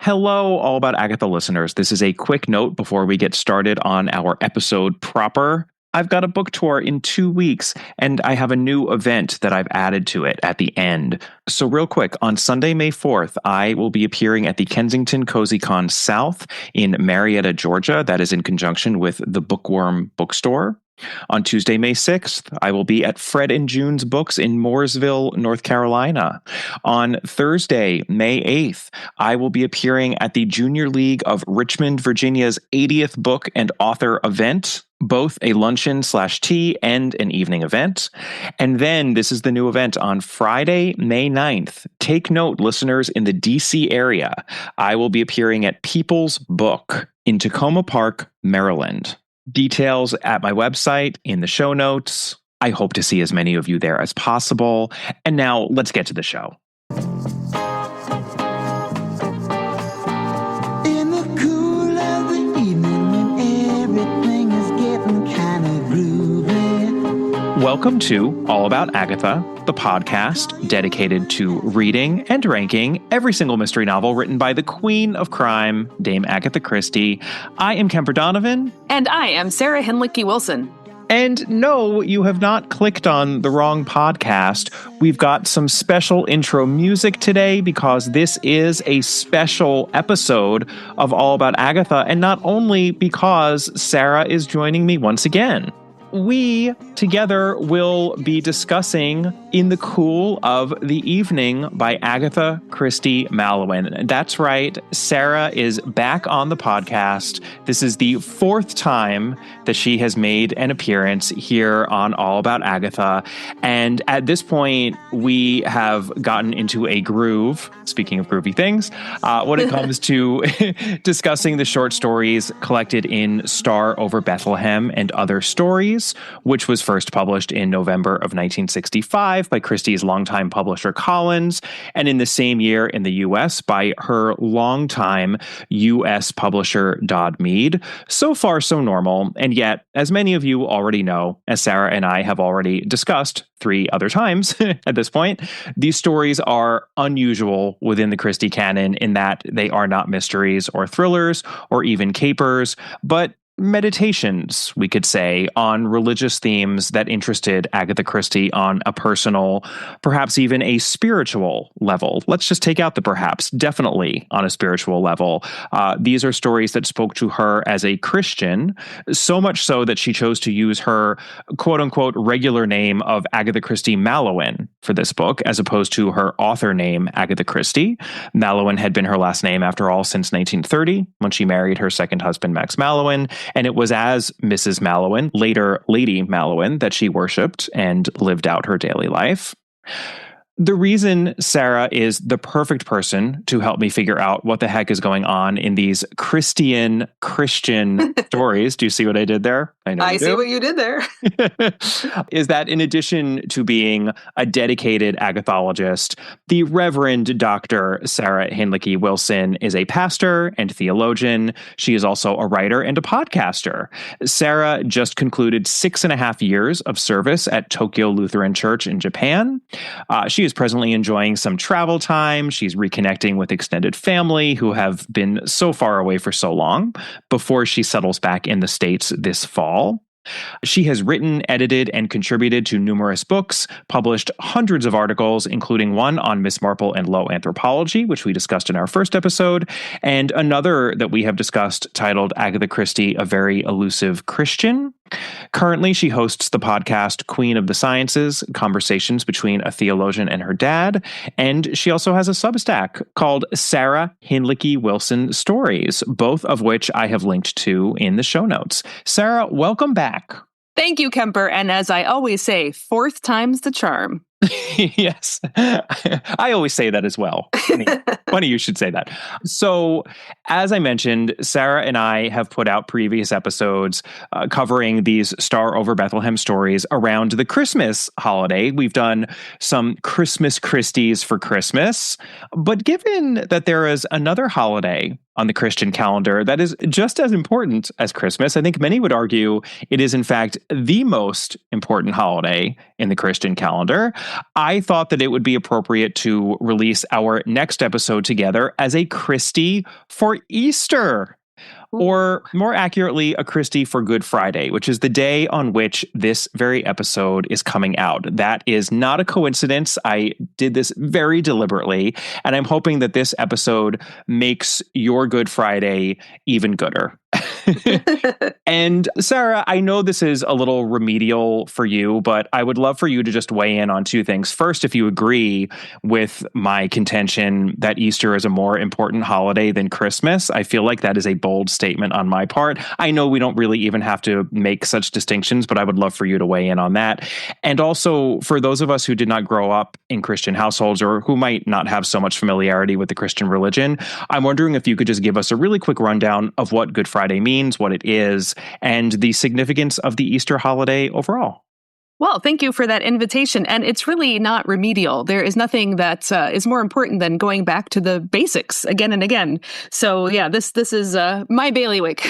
Hello, All About Agatha listeners. This is a quick note before we get started on our episode proper. I've got a book tour in 2 weeks, and I have a new event that I've added to it at the end. So real quick, on Sunday, May 4th, I will be appearing at the Kensington Cozy Con South in Marietta, Georgia. That is in conjunction with the Bookworm Bookstore. On Tuesday, May 6th, I will be at Fred and June's Books in Mooresville, North Carolina. On Thursday, May 8th, I will be appearing at the Junior League of Richmond, Virginia's 80th book and author event, both a luncheon/tea and an evening event. And then this is the new event on Friday, May 9th. Take note, listeners in the DC area. I will be appearing at People's Book in Tacoma Park, Maryland. Details at my website in the show notes. I hope to see as many of you there as possible. And now let's get to the show. In the cool of the evening when everything is getting kind of groovy. Welcome to All About Agatha, the podcast dedicated to reading and ranking every single mystery novel written by the Queen of Crime, Dame Agatha Christie. I am Kemper Donovan. And I am Sara Hinlicky-Wilson. And no, you have not clicked on the wrong podcast. We've got some special intro music today because this is a special episode of All About Agatha, and not only because Sara is joining me once again. We together will be discussing In the Cool of the Evening by Agatha Christie Mallowan. That's right, Sara is back on the podcast. This is the 4th time that she has made an appearance here on All About Agatha. And at this point, we have gotten into a groove, speaking of groovy things, when it comes to discussing the short stories collected in Star Over Bethlehem and Other Stories, which was first published in November of 1965 by Christie's longtime publisher Collins, and in the same year in the U.S. by her longtime U.S. publisher Dodd Mead. So far, so normal, and yet, as many of you already know, as Sara and I have already discussed 3 other times at this point, these stories are unusual within the Christie canon in that they are not mysteries or thrillers or even capers, but meditations, we could say, on religious themes that interested Agatha Christie on a personal, perhaps even a spiritual level. Let's just take out the perhaps, definitely on a spiritual level. These are stories that spoke to her as a Christian, so much so that she chose to use her quote-unquote regular name of Agatha Christie Mallowan for this book, as opposed to her author name, Agatha Christie. Mallowan had been her last name, after all, since 1930, when she married her second husband, Max Mallowan. And it was as Mrs. Mallowan, later Lady Mallowan, that she worshipped and lived out her daily life. The reason Sara is the perfect person to help me figure out what the heck is going on in these Christian stories. Do you see what I did there? I see what you did there. Is that in addition to being a dedicated agathologist, the Reverend Dr. Sara Hinlicky-Wilson is a pastor and theologian. She is also a writer and a podcaster. Sara just concluded 6.5 years of service at Tokyo Lutheran Church in Japan. She is presently enjoying some travel time. She's reconnecting with extended family who have been so far away for so long before she settles back in the States this fall. She has written, edited, and contributed to numerous books, published hundreds of articles, including one on Miss Marple and low anthropology, which we discussed in our first episode, and another that we have discussed titled Agatha Christie, A Very Elusive Christian. Currently, she hosts the podcast Queen of the Sciences, Conversations Between a Theologian and Her Dad, and she also has a Substack called Sara Hinlicky-Wilson Stories, both of which I have linked to in the show notes. Sara, welcome back. Thank you, Kemper. And as I always say, 4th time's the charm. Yes, I always say that as well. Funny you should say that. So, as I mentioned, Sara and I have put out previous episodes covering these Star Over Bethlehem stories around the Christmas holiday. We've done some Christmas Christies for Christmas, but given that there is another holiday on the Christian calendar that is just as important as Christmas, I think many would argue it is in fact the most important holiday in the Christian calendar. I thought that it would be appropriate to release our next episode together as a Christie for Easter. Or more accurately, a Christie for Good Friday, which is the day on which this very episode is coming out. That is not a coincidence. I did this very deliberately, and I'm hoping that this episode makes your Good Friday even gooder. And Sara, I know this is a little remedial for you, but I would love for you to just weigh in on two things. First, if you agree with my contention that Easter is a more important holiday than Christmas, I feel like that is a bold statement on my part. I know we don't really even have to make such distinctions, but I would love for you to weigh in on that. And also, for those of us who did not grow up in Christian households or who might not have so much familiarity with the Christian religion, I'm wondering if you could just give us a really quick rundown of what Good Friday means, what it is, and the significance of the Easter holiday overall. Well, thank you for that invitation. And it's really not remedial. There is nothing that is more important than going back to the basics again and again. So yeah, this is my bailiwick,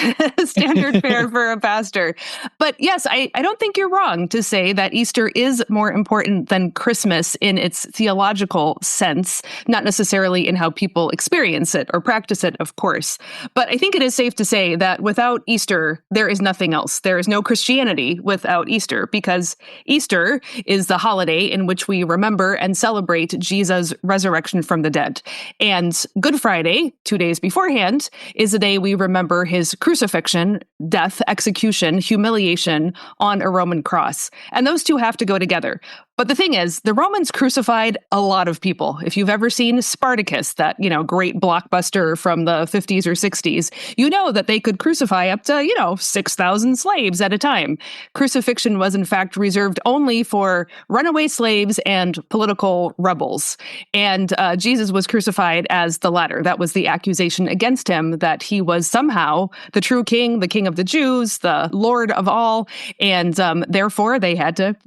standard fare for a pastor. But yes, I don't think you're wrong to say that Easter is more important than Christmas in its theological sense, not necessarily in how people experience it or practice it, of course. But I think it is safe to say that without Easter, there is nothing else. There is no Christianity without Easter, because Easter is the holiday in which we remember and celebrate Jesus' resurrection from the dead. And Good Friday, 2 days beforehand, is the day we remember his crucifixion, death, execution, humiliation on a Roman cross. And those two have to go together. But the thing is, the Romans crucified a lot of people. If you've ever seen Spartacus, that, great blockbuster from the 50s or 60s, you know that they could crucify up to, 6,000 slaves at a time. Crucifixion was in fact reserved only for runaway slaves and political rebels. And Jesus was crucified as the latter. That was the accusation against him, that he was somehow the true king, the king of the Jews, the Lord of all. And therefore they had to,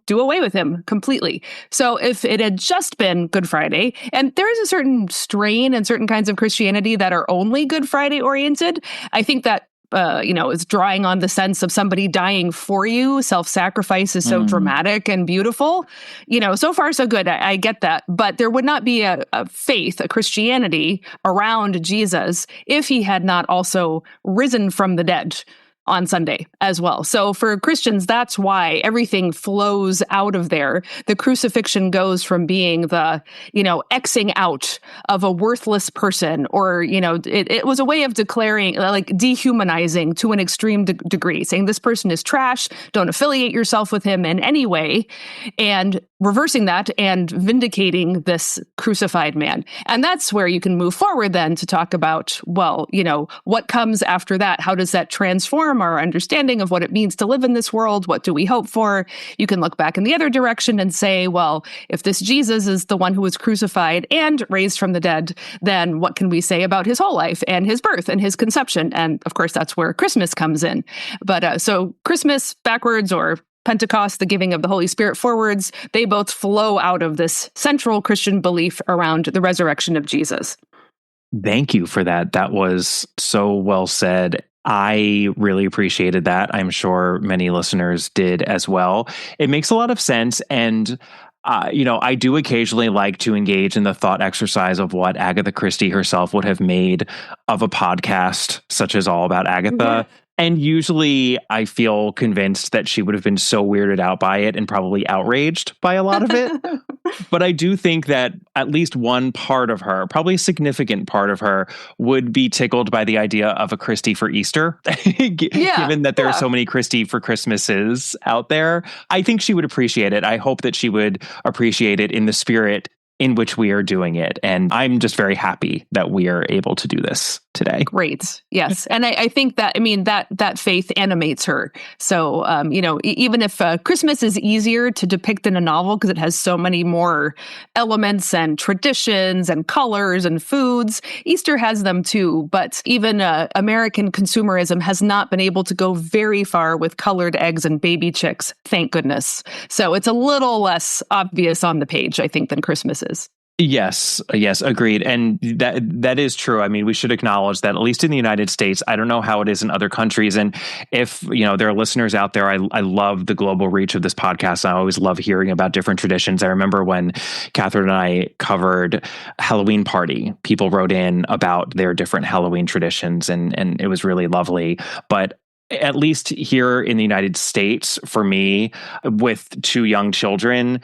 do away with him completely. So if it had just been Good Friday, and there is a certain strain and certain kinds of Christianity that are only Good Friday oriented, I think that is drawing on the sense of somebody dying for you. Self-sacrifice is so dramatic and beautiful. So far so good. I get that. But there would not be a faith, a Christianity around Jesus if he had not also risen from the dead on Sunday as well. So for Christians, that's why everything flows out of there. The crucifixion goes from being the, Xing out of a worthless person, or, it was a way of declaring, like dehumanizing to an extreme degree, saying this person is trash, don't affiliate yourself with him in any way, and reversing that and vindicating this crucified man. And that's where you can move forward then to talk about, well, what comes after that? How does that transform our understanding of what it means to live in this world? What do we hope for? You can look back in the other direction and say, well, if this Jesus is the one who was crucified and raised from the dead, then what can we say about his whole life and his birth and his conception? And of course, that's where Christmas comes in. But so Christmas backwards, or Pentecost, the giving of the Holy Spirit forwards, they both flow out of this central Christian belief around the resurrection of Jesus. Thank you for that. That was so well said. I really appreciated that. I'm sure many listeners did as well. It makes a lot of sense. And I do occasionally like to engage in the thought exercise of what Agatha Christie herself would have made of a podcast such as All About Agatha. Yeah. And usually I feel convinced that she would have been so weirded out by it and probably outraged by a lot of it. But I do think that at least one part of her, probably a significant part of her, would be tickled by the idea of a Christie for Easter, given that there are so many Christie for Christmases out there. I think she would appreciate it. I hope that she would appreciate it in the spirit in which we are doing it. And I'm just very happy that we are able to do this today. Great. Yes. And I think that, that faith animates her. So, even if Christmas is easier to depict in a novel because it has so many more elements and traditions and colors and foods, Easter has them too. But even American consumerism has not been able to go very far with colored eggs and baby chicks, thank goodness. So it's a little less obvious on the page, I think, than Christmas is. Yes, agreed. And that is true. I mean, we should acknowledge that at least in the United States, I don't know how it is in other countries. And if, there are listeners out there, I love the global reach of this podcast. I always love hearing about different traditions. I remember when Catherine and I covered Halloween Party, people wrote in about their different Halloween traditions, and it was really lovely. But at least here in the United States, for me, with two young children,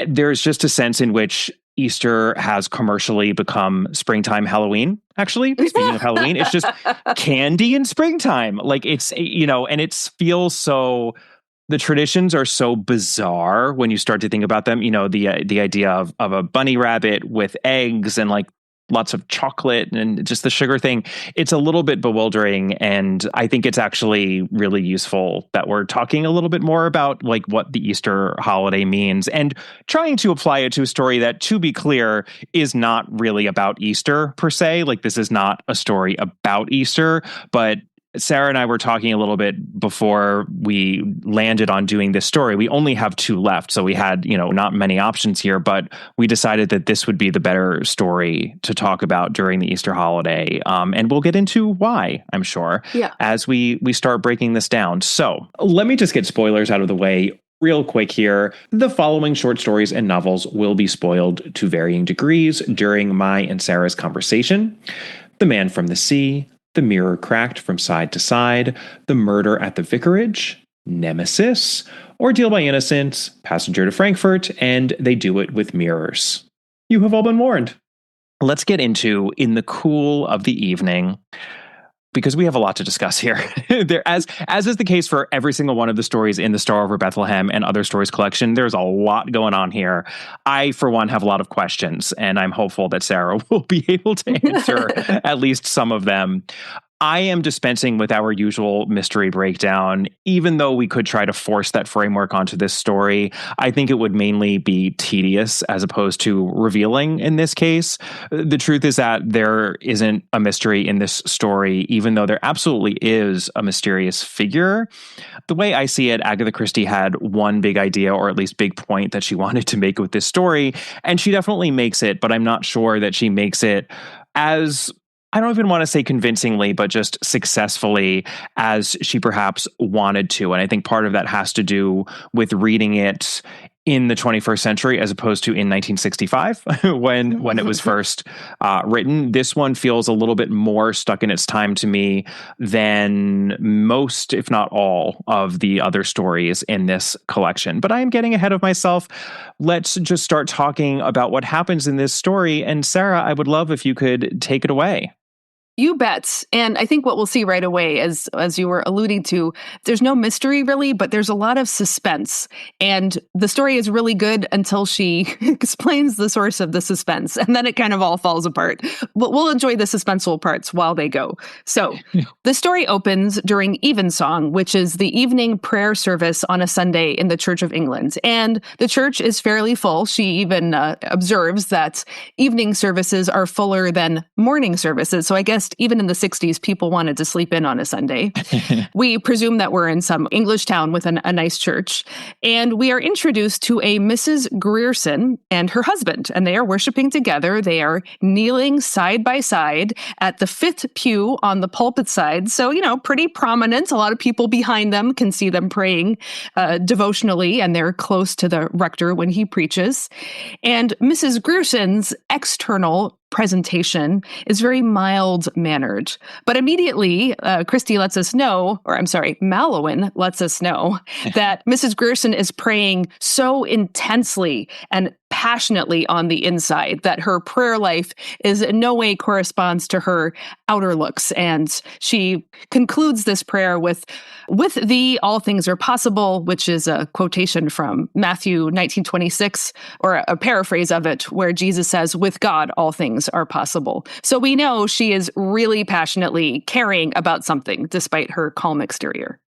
there's just a sense in which Easter has commercially become springtime Halloween. Actually, speaking of Halloween, it's just candy in springtime. Like it's, and it feels so, the traditions are so bizarre when you start to think about them. The idea of a bunny rabbit with eggs and like lots of chocolate and just the sugar thing. It's a little bit bewildering. And I think it's actually really useful that we're talking a little bit more about like what the Easter holiday means and trying to apply it to a story that, to be clear, is not really about Easter per se. Like this is not a story about Easter, but Sara and I were talking a little bit before we landed on doing this story. We only have two left, so we had, not many options here, but we decided that this would be the better story to talk about during the Easter holiday. And we'll get into why, I'm sure, as we start breaking this down. So let me just get spoilers out of the way real quick here. The following short stories and novels will be spoiled to varying degrees during my and Sara's conversation. The Man from the Sea, The Mirror Cracked from Side to Side, The Murder at the Vicarage, Nemesis, Ordeal by Innocence, Passenger to Frankfurt, and They Do It with Mirrors. You have all been warned. Let's get into In the Cool of the Evening, because we have a lot to discuss here. As is the case for every single one of the stories in the Star Over Bethlehem and Other Stories collection, there's a lot going on here. I, for one, have a lot of questions, and I'm hopeful that Sara will be able to answer at least some of them. I am dispensing with our usual mystery breakdown, even though we could try to force that framework onto this story. I think it would mainly be tedious as opposed to revealing in this case. The truth is that there isn't a mystery in this story, even though there absolutely is a mysterious figure. The way I see it, Agatha Christie had one big idea, or at least big point, that she wanted to make with this story, and she definitely makes it, but I'm not sure that she makes it as, I don't even want to say convincingly, but just successfully as she perhaps wanted to. And I think part of that has to do with reading it in the 21st century as opposed to in 1965 when it was first written. This one feels a little bit more stuck in its time to me than most, if not all, of the other stories in this collection. But I am getting ahead of myself. Let's just start talking about what happens in this story. And Sara, I would love if you could take it away. You bet. And I think what we'll see right away, as you were alluding to, there's no mystery really, but there's a lot of suspense. And the story is really good until she explains the source of the suspense. And then it kind of all falls apart. But we'll enjoy the suspenseful parts while they go. So the story opens during Evensong, which is the evening prayer service on a Sunday in the Church of England. And the church is fairly full. She even observes that evening services are fuller than morning services. So I guess even in the 60s, people wanted to sleep in on a Sunday. We presume that we're in some English town with a nice church. And we are introduced to a Mrs. Grierson and her husband, and they are worshiping together. They are kneeling side by side at the fifth pew on the pulpit side. So, pretty prominent. A lot of people behind them can see them praying devotionally, and they're close to the rector when he preaches. And Mrs. Grierson's external presentation is very mild-mannered. But immediately, Christie lets us know, Mallowan lets us know that Mrs. Grierson is praying so intensely and passionately on the inside that her prayer life is in no way corresponds to her outer looks. And she concludes this prayer with thee all things are possible, which is a quotation from Matthew 19:26, or a paraphrase of it, where Jesus says, with God, all things are possible. So we know she is really passionately caring about something, despite her calm exterior.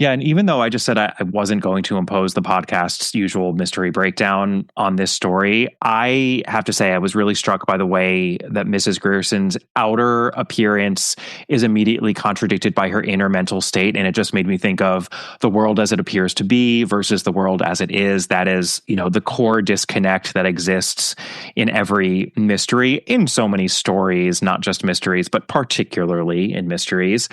Yeah, and even though I just said I wasn't going to impose the podcast's usual mystery breakdown on this story, I have to say I was really struck by the way that Mrs. Grierson's outer appearance is immediately contradicted by her inner mental state, and it just made me think of the world as it appears to be versus the world as it is. That is, the core disconnect that exists in every mystery, in so many stories, not just mysteries, but particularly in mysteries.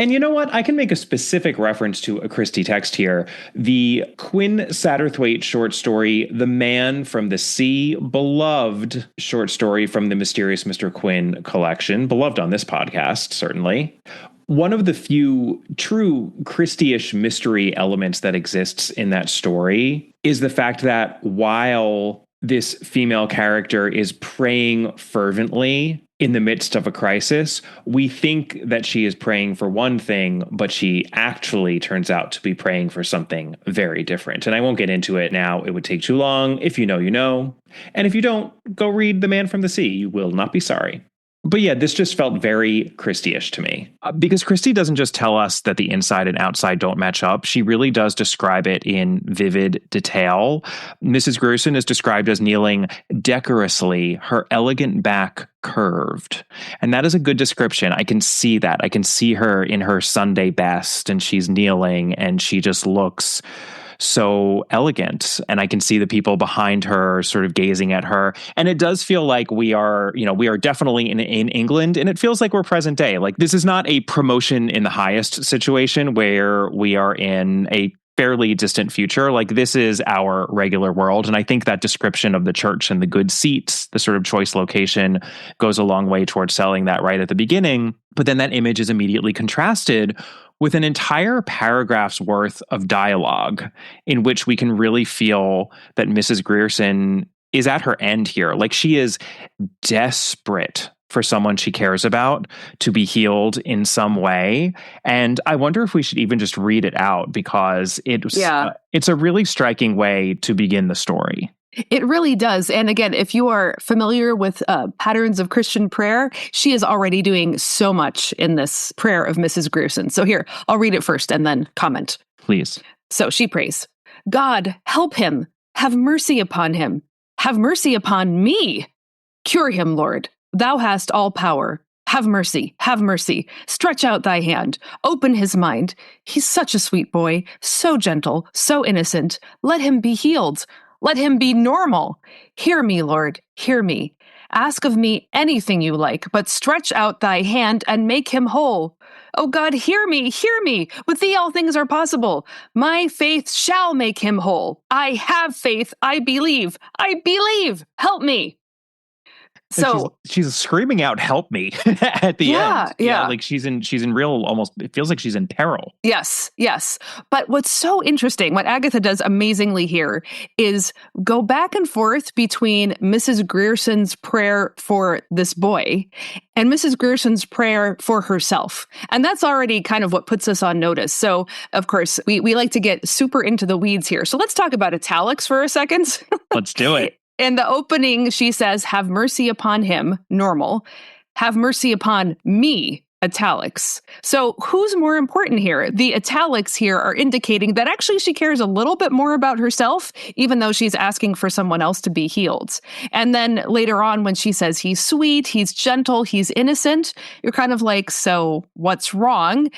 And you know what? I can make a specific reference to a Christie text here. The Quinn Satterthwaite short story, The Man from the Sea, beloved short story from the Mysterious Mr. Quinn collection, beloved on this podcast, certainly. One of the few true Christie-ish mystery elements that exists in that story is the fact that while this female character is praying fervently in the midst of a crisis, we think that she is praying for one thing, but she actually turns out to be praying for something very different. And I won't get into it now. It would take too long. If you know, you know. And if you don't, go read The Man from the Sea. You will not be sorry. But yeah, this just felt very Christie-ish to me. Because Christie doesn't just tell us that the inside and outside don't match up. She really does describe it in vivid detail. Mrs. Grierson is described as kneeling decorously, her elegant back curved. And that is a good description. I can see that. I can see her in her Sunday best, and she's kneeling, and she just looks so elegant. And I can see the people behind her sort of gazing at her. And it does feel like we are definitely in England, and it feels like we're present day. Like, this is not a promotion in the highest situation where we are in a fairly distant future. Like, this is our regular world. And I think that description of the church and the good seats, the sort of choice location, goes a long way towards selling that right at the beginning. But then that image is immediately contrasted with an entire paragraph's worth of dialogue in which we can really feel that Mrs. Grierson is at her end here. Like, she is desperate for someone she cares about to be healed in some way. And I wonder if we should even just read it out, because it's a really striking way to begin the story. It really does. And again, if you are familiar with patterns of Christian prayer, she is already doing so much in this prayer of Mrs. Grierson. So here, I'll read it first and then comment. Please. So she prays, God, help him. Have mercy upon him. Have mercy upon me. Cure him, Lord. Thou hast all power. Have mercy. Have mercy. Stretch out thy hand. Open his mind. He's such a sweet boy, so gentle, so innocent. Let him be healed. Let him be normal. Hear me, Lord, hear me. Ask of me anything you like, but stretch out thy hand and make him whole. Oh God, hear me, hear me. With thee all things are possible. My faith shall make him whole. I have faith, I believe. I believe. Help me. So she's screaming out, help me at the end. Yeah. Like she's in real, almost, it feels like she's in peril. Yes. But what's so interesting, what Agatha does amazingly here, is go back and forth between Mrs. Grierson's prayer for this boy and Mrs. Grierson's prayer for herself. And that's already kind of what puts us on notice. So, of course, we like to get super into the weeds here. So let's talk about italics for a second. Let's do it. In the opening, she says, have mercy upon him, normal. Have mercy upon me, italics. So who's more important here? The italics here are indicating that actually she cares a little bit more about herself, even though she's asking for someone else to be healed. And then later on, when she says he's sweet, he's gentle, he's innocent, you're kind of like, so what's wrong?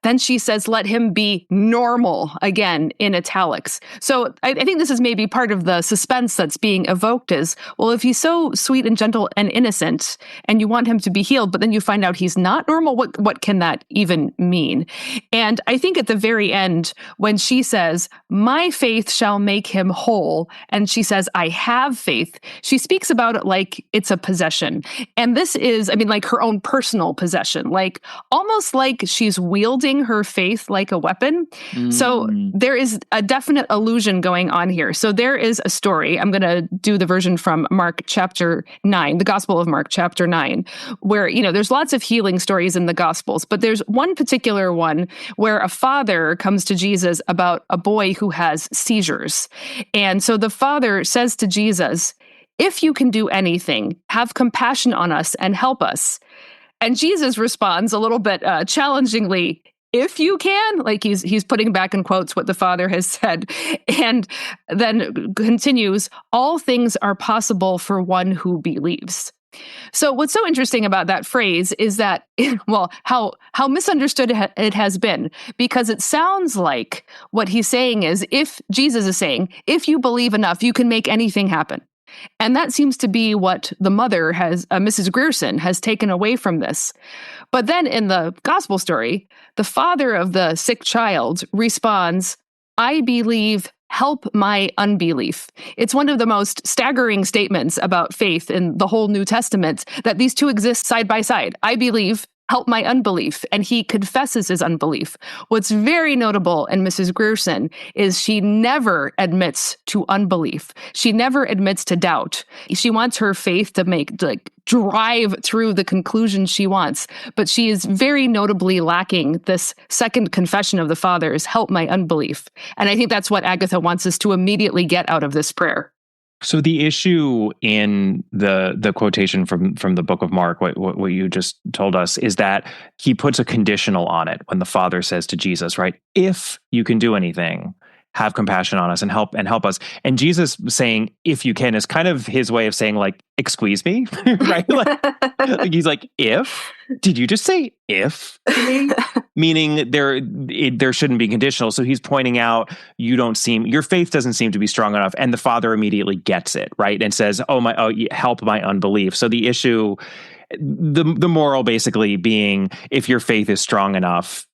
Then she says, let him be normal, again, in italics. So I think this is maybe part of the suspense that's being evoked is, well, if he's so sweet and gentle and innocent and you want him to be healed, but then you find out he's not normal, what can that even mean? And I think at the very end, when she says, my faith shall make him whole, and she says, I have faith, she speaks about it like it's a possession. And this is, like her own personal possession, like almost like she's wielding her faith like a weapon. So there is a definite illusion going on here. So there is a story. I'm going to do the version from Mark chapter 9, the Gospel of Mark chapter 9, where, there's lots of healing stories in the Gospels, but there's one particular one where a father comes to Jesus about a boy who has seizures. And so the father says to Jesus, if you can do anything, have compassion on us and help us. And Jesus responds a little bit challengingly, if you can, like he's putting back in quotes what the Father has said, and then continues, all things are possible for one who believes. So what's so interesting about that phrase is that, well, how misunderstood it has been, because it sounds like what he's saying is, if Jesus is saying, if you believe enough, you can make anything happen. And that seems to be what the mother has, Mrs. Grierson, has taken away from this. But then in the gospel story, the father of the sick child responds, I believe, help my unbelief. It's one of the most staggering statements about faith in the whole New Testament, that these two exist side by side. I believe, help my unbelief. And he confesses his unbelief. What's very notable in Mrs. Grierson is she never admits to unbelief. She never admits to doubt. She wants her faith to drive through the conclusions she wants. But she is very notably lacking this second confession of the Father's, help my unbelief. And I think that's what Agatha wants us to immediately get out of this prayer. So the issue in the quotation from the book of Mark, what you just told us, is that he puts a conditional on it when the Father says to Jesus, right, if you can do anything, have compassion on us and help us. And Jesus saying, if you can, is kind of his way of saying, like, excuse me, right? Like he's like, if? Did you just say if to me? Meaning there shouldn't be conditional. So he's pointing out, your faith doesn't seem to be strong enough. And the Father immediately gets it, right? And says, help my unbelief. So the issue, the moral basically being, if your faith is strong enough,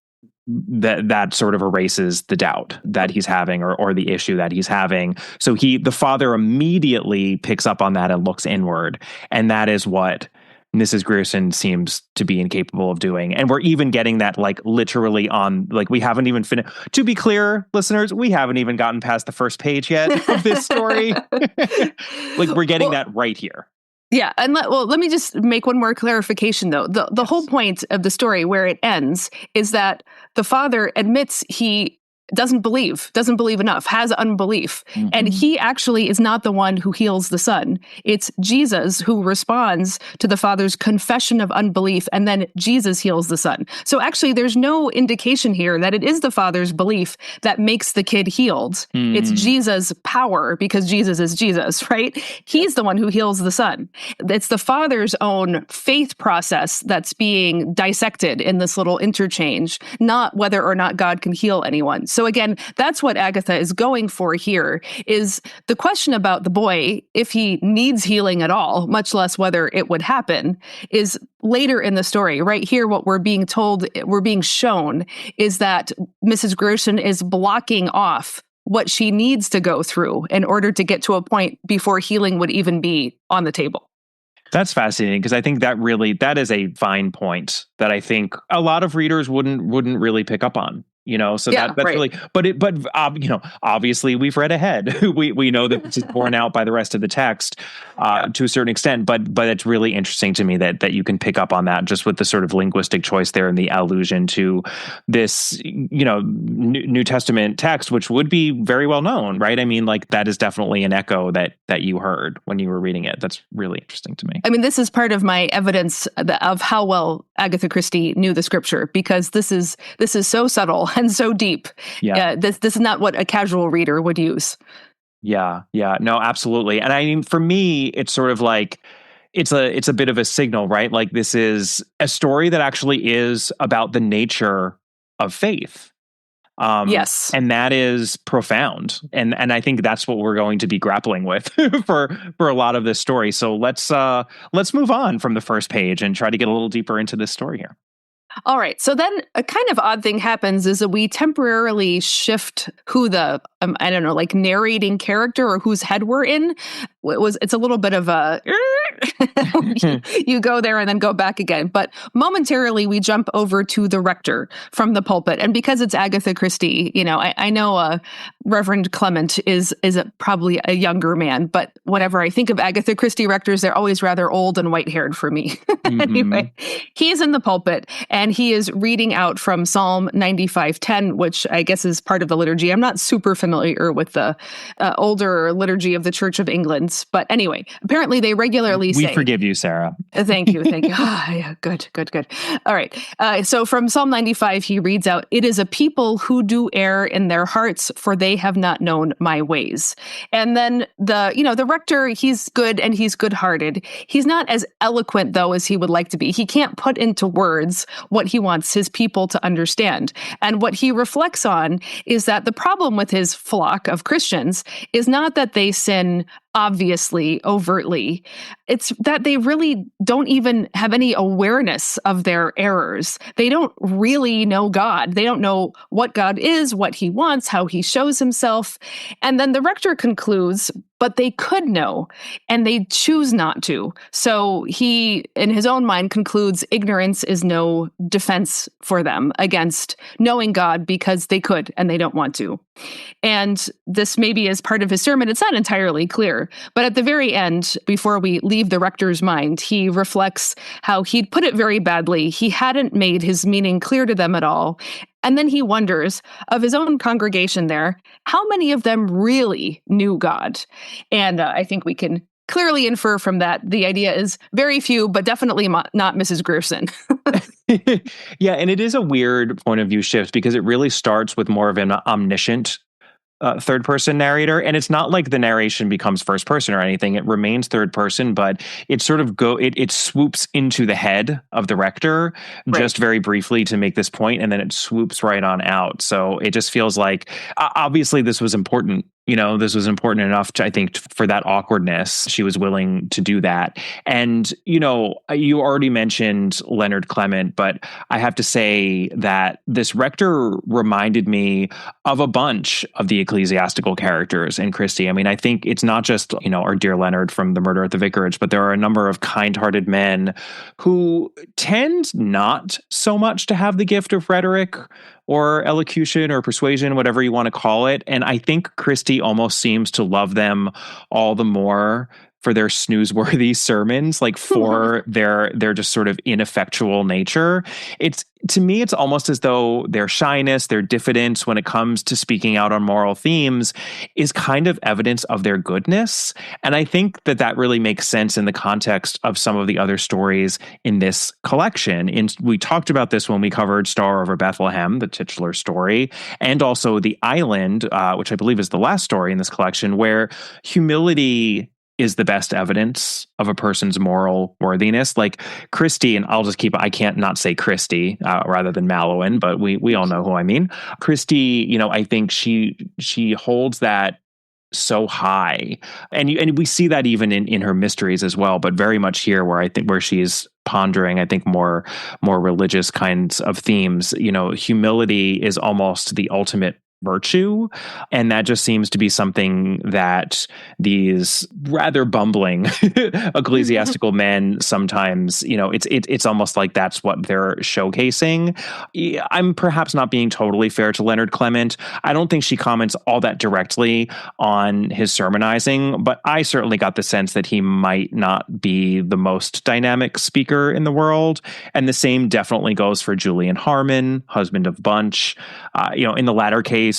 that sort of erases the doubt that he's having or the issue that he's having. So the Father immediately picks up on that and looks inward. And that is what Mrs. Grierson seems to be incapable of doing. And we're even getting that literally on, we haven't even finished. To be clear, listeners, we haven't even gotten past the first page yet of this story. We're getting that right here. Yeah, and let me just make one more clarification, though. The whole point of the story, where it ends, is that the Father admits he doesn't believe enough, has unbelief. Mm-hmm. And he actually is not the one who heals the son. It's Jesus who responds to the Father's confession of unbelief, and then Jesus heals the son. So actually, there's no indication here that it is the Father's belief that makes the kid healed. Mm. It's Jesus' power, because Jesus is Jesus, right? He's the one who heals the son. It's the Father's own faith process that's being dissected in this little interchange, not whether or not God can heal anyone. So again, that's what Agatha is going for here, is the question about the boy, if he needs healing at all, much less whether it would happen, is later in the story. Right here, what we're being shown is that Mrs. Grierson is blocking off what she needs to go through in order to get to a point before healing would even be on the table. That's fascinating, because I think that is a fine point that I think a lot of readers wouldn't really pick up on. So that's right. Really, but obviously we've read ahead. we know that this is borne out by the rest of the text to a certain extent, but it's really interesting to me that you can pick up on that just with the sort of linguistic choice there and the allusion to this, New Testament text, which would be very well known, right? I mean, that is definitely an echo that you heard when you were reading it. That's really interesting to me. I mean, this is part of my evidence of how well Agatha Christie knew the scripture, because this is so subtle and so deep. Yeah. This is not what a casual reader would use. Yeah. No, absolutely. And I mean, for me, it's sort of it's a bit of a signal, right? This is a story that actually is about the nature of faith. Yes. And that is profound. And I think that's what we're going to be grappling with for a lot of this story. So let's move on from the first page and try to get a little deeper into this story here. All right. So then a kind of odd thing happens is that we temporarily shift who the, narrating character or whose head we're in. It's a little bit of a, you go there and then go back again. But momentarily we jump over to the rector from the pulpit. And because it's Agatha Christie, I know Reverend Clement is probably a younger man, but whenever I think of Agatha Christie rectors, they're always rather old and white-haired for me. Mm-hmm. Anyway, he's in the pulpit and he is reading out from Psalm 95:10, which I guess is part of the liturgy. I'm not super familiar with the older liturgy of the Church of England. once. But anyway, apparently they regularly say... We forgive you, Sarah. Thank you. Yeah, good. All right. So from Psalm 95, he reads out, "It is a people who do err in their hearts, for they have not known my ways." And then the rector, he's good and he's good-hearted. He's not as eloquent, though, as he would like to be. He can't put into words what he wants his people to understand. And what he reflects on is that the problem with his flock of Christians is not that they sin obviously, overtly. It's that they really don't even have any awareness of their errors. They don't really know God. They don't know what God is, what he wants, how he shows himself. And then the rector concludes, but they could know, and they choose not to. So he, in his own mind, concludes ignorance is no defense for them against knowing God because they could and they don't want to. And this maybe is part of his sermon. It's not entirely clear. But at the very end, before we leave the rector's mind, he reflects how he'd put it very badly. He hadn't made his meaning clear to them at all. And then he wonders, of his own congregation there, how many of them really knew God? And I think we can clearly infer from that the idea is very few, but definitely not Mrs. Grierson. Yeah, and it is a weird point of view shift because it really starts with more of an omniscient third-person narrator, and it's not like the narration becomes first-person or anything. It remains third-person, but it sort of it swoops into the head of the rector just very briefly to make this point, and then it swoops right on out. So it just feels like, obviously, this was important. This was important enough to, I think, for that awkwardness. She was willing to do that. And, you already mentioned Leonard Clement, but I have to say that this rector reminded me of a bunch of the ecclesiastical characters in Christie. I mean, I think it's not just, our dear Leonard from The Murder at the Vicarage, but there are a number of kind-hearted men who tend not so much to have the gift of rhetoric or elocution or persuasion, whatever you want to call it. And I think Christie almost seems to love them all the more for their snoozeworthy sermons, like for their just sort of ineffectual nature. To me, it's almost as though their shyness, their diffidence when it comes to speaking out on moral themes is kind of evidence of their goodness. And I think that really makes sense in the context of some of the other stories in this collection. We talked about this when we covered Star Over Bethlehem, the titular story, and also The Island, which I believe is the last story in this collection, where humility is the best evidence of a person's moral worthiness. Like Christie, and I can't not say Christie rather than Mallowan, but we all know who I mean. Christie, I think she holds that so high, and we see that even in her mysteries as well, but very much here where she's pondering, I think, more religious kinds of themes. Humility is almost the ultimate virtue, and that just seems to be something that these rather bumbling ecclesiastical men sometimes, it's almost like that's what they're showcasing. I'm perhaps not being totally fair to Leonard Clement. I don't think she comments all that directly on his sermonizing, but I certainly got the sense that he might not be the most dynamic speaker in the world. And the same definitely goes for Julian Harmon, husband of Bunch. In the latter case,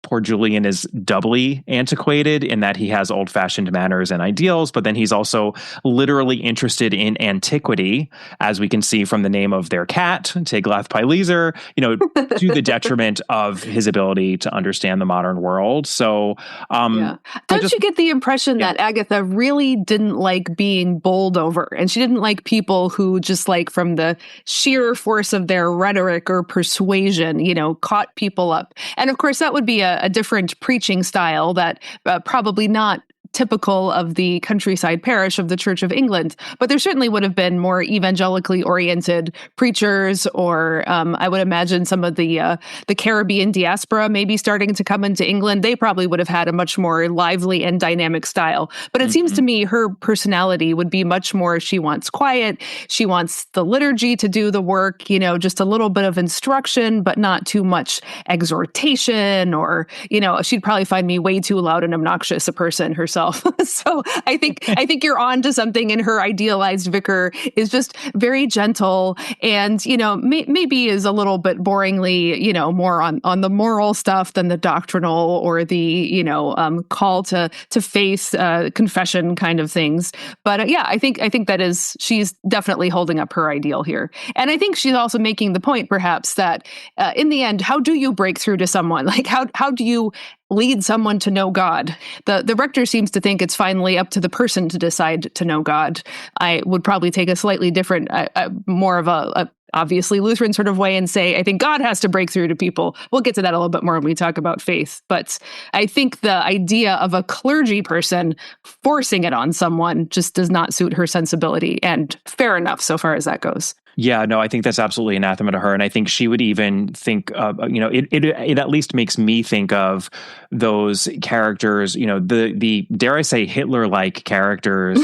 poor Julian is doubly antiquated in that he has old-fashioned manners and ideals, but then he's also literally interested in antiquity, as we can see from the name of their cat, Tiglath-Pileser, to the detriment of his ability to understand the modern world. So, Don't you get the impression that Agatha really didn't like being bowled over, and she didn't like people who just from the sheer force of their rhetoric or persuasion, caught people up? And of course, that would be a different preaching style that probably not typical of the countryside parish of the Church of England, but there certainly would have been more evangelically oriented preachers, or I would imagine some of the Caribbean diaspora maybe starting to come into England. They probably would have had a much more lively and dynamic style. But it seems to me her personality would be much more, she wants quiet, she wants the liturgy to do the work, just a little bit of instruction, but not too much exhortation, or, she'd probably find me way too loud and obnoxious a person herself. herself. So I think you're on to something, and her idealized vicar is just very gentle and, maybe is a little bit boringly, more on the moral stuff than the doctrinal or the, call to faith, confession kind of things. But I think she's definitely holding up her ideal here. And I think she's also making the point, perhaps, that in the end, how do you break through to someone? Like, how do you lead someone to know God? The rector seems to think it's finally up to the person to decide to know God. I would probably take a slightly different, more of a obviously Lutheran sort of way and say, I think God has to break through to people. We'll get to that a little bit more when we talk about faith. But I think the idea of a clergy person forcing it on someone just does not suit her sensibility. And fair enough so far as that goes. Yeah, no, I think that's absolutely anathema to her. And I think she would even think, it at least makes me think of those characters, the dare I say, Hitler-like characters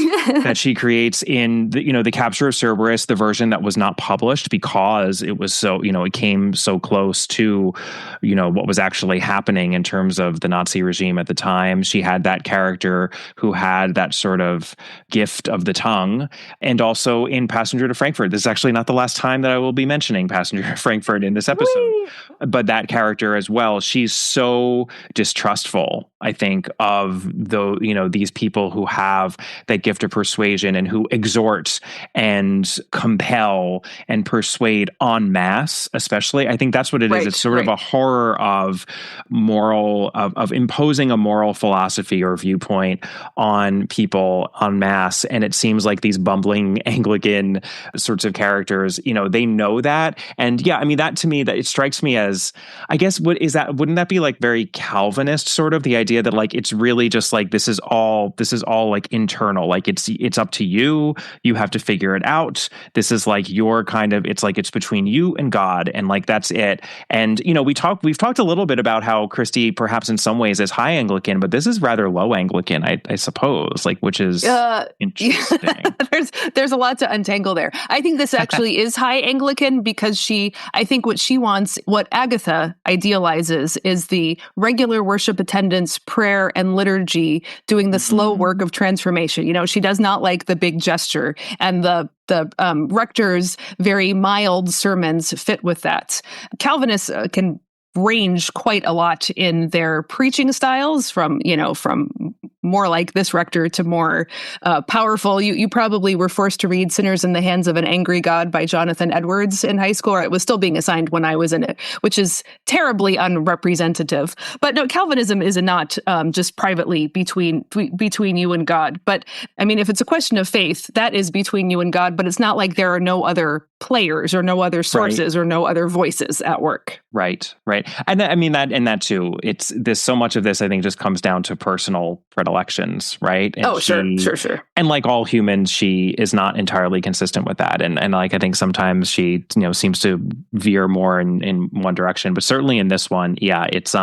that she creates in the Capture of Cerberus, the version that was not published because it was so, it came so close to, what was actually happening in terms of the Nazi regime at the time. She had that character who had that sort of gift of the tongue. And also in Passenger to Frankfurt, this is actually not the last time that I will be mentioning Passenger to Frankfurt in this episode. Whee! But that character as well, she's so distrustful, I think, of these people who have that gift of persuasion and who exhort and compel and persuade en masse, especially. I think that's what it is. It's sort of a horror of of imposing a moral philosophy or viewpoint on people en masse. And it seems like these bumbling Anglican sorts of characters, they know that. And yeah, I mean, that to me, that it strikes me as, I guess, wouldn't that be like very Calvinist sort of, the idea that like, it's really just like, this is all like internal, like it's up to you. You have to figure it out. This is like your kind of, it's like, it's between you and God. And like, that's it. And, we've talked a little bit about how Christie perhaps in some ways is high Anglican, but this is rather low Anglican, I suppose, like, which is interesting. There's a lot to untangle there. I think this actually is high Anglican because I think what she wants, what Agatha idealizes, is the regular worship attendance, prayer, and liturgy doing the slow work of transformation. She does not like the big gesture, and the rector's very mild sermons fit with that. Calvinists can range quite a lot in their preaching styles, from more like this rector to more powerful. You probably were forced to read Sinners in the Hands of an Angry God by Jonathan Edwards in high school, or it was still being assigned when I was in it, which is terribly unrepresentative. But no, Calvinism is not just privately between you and God. But I mean, if it's a question of faith, that is between you and God, but it's not like there are no other players or no other sources or no other voices at work. Right. And that too, it's this, so much of this, I think, just comes down to personal predilections, right? And sure. And like all humans, she is not entirely consistent with that. And like, I think sometimes she, seems to veer more in one direction, but certainly in this one, yeah, it's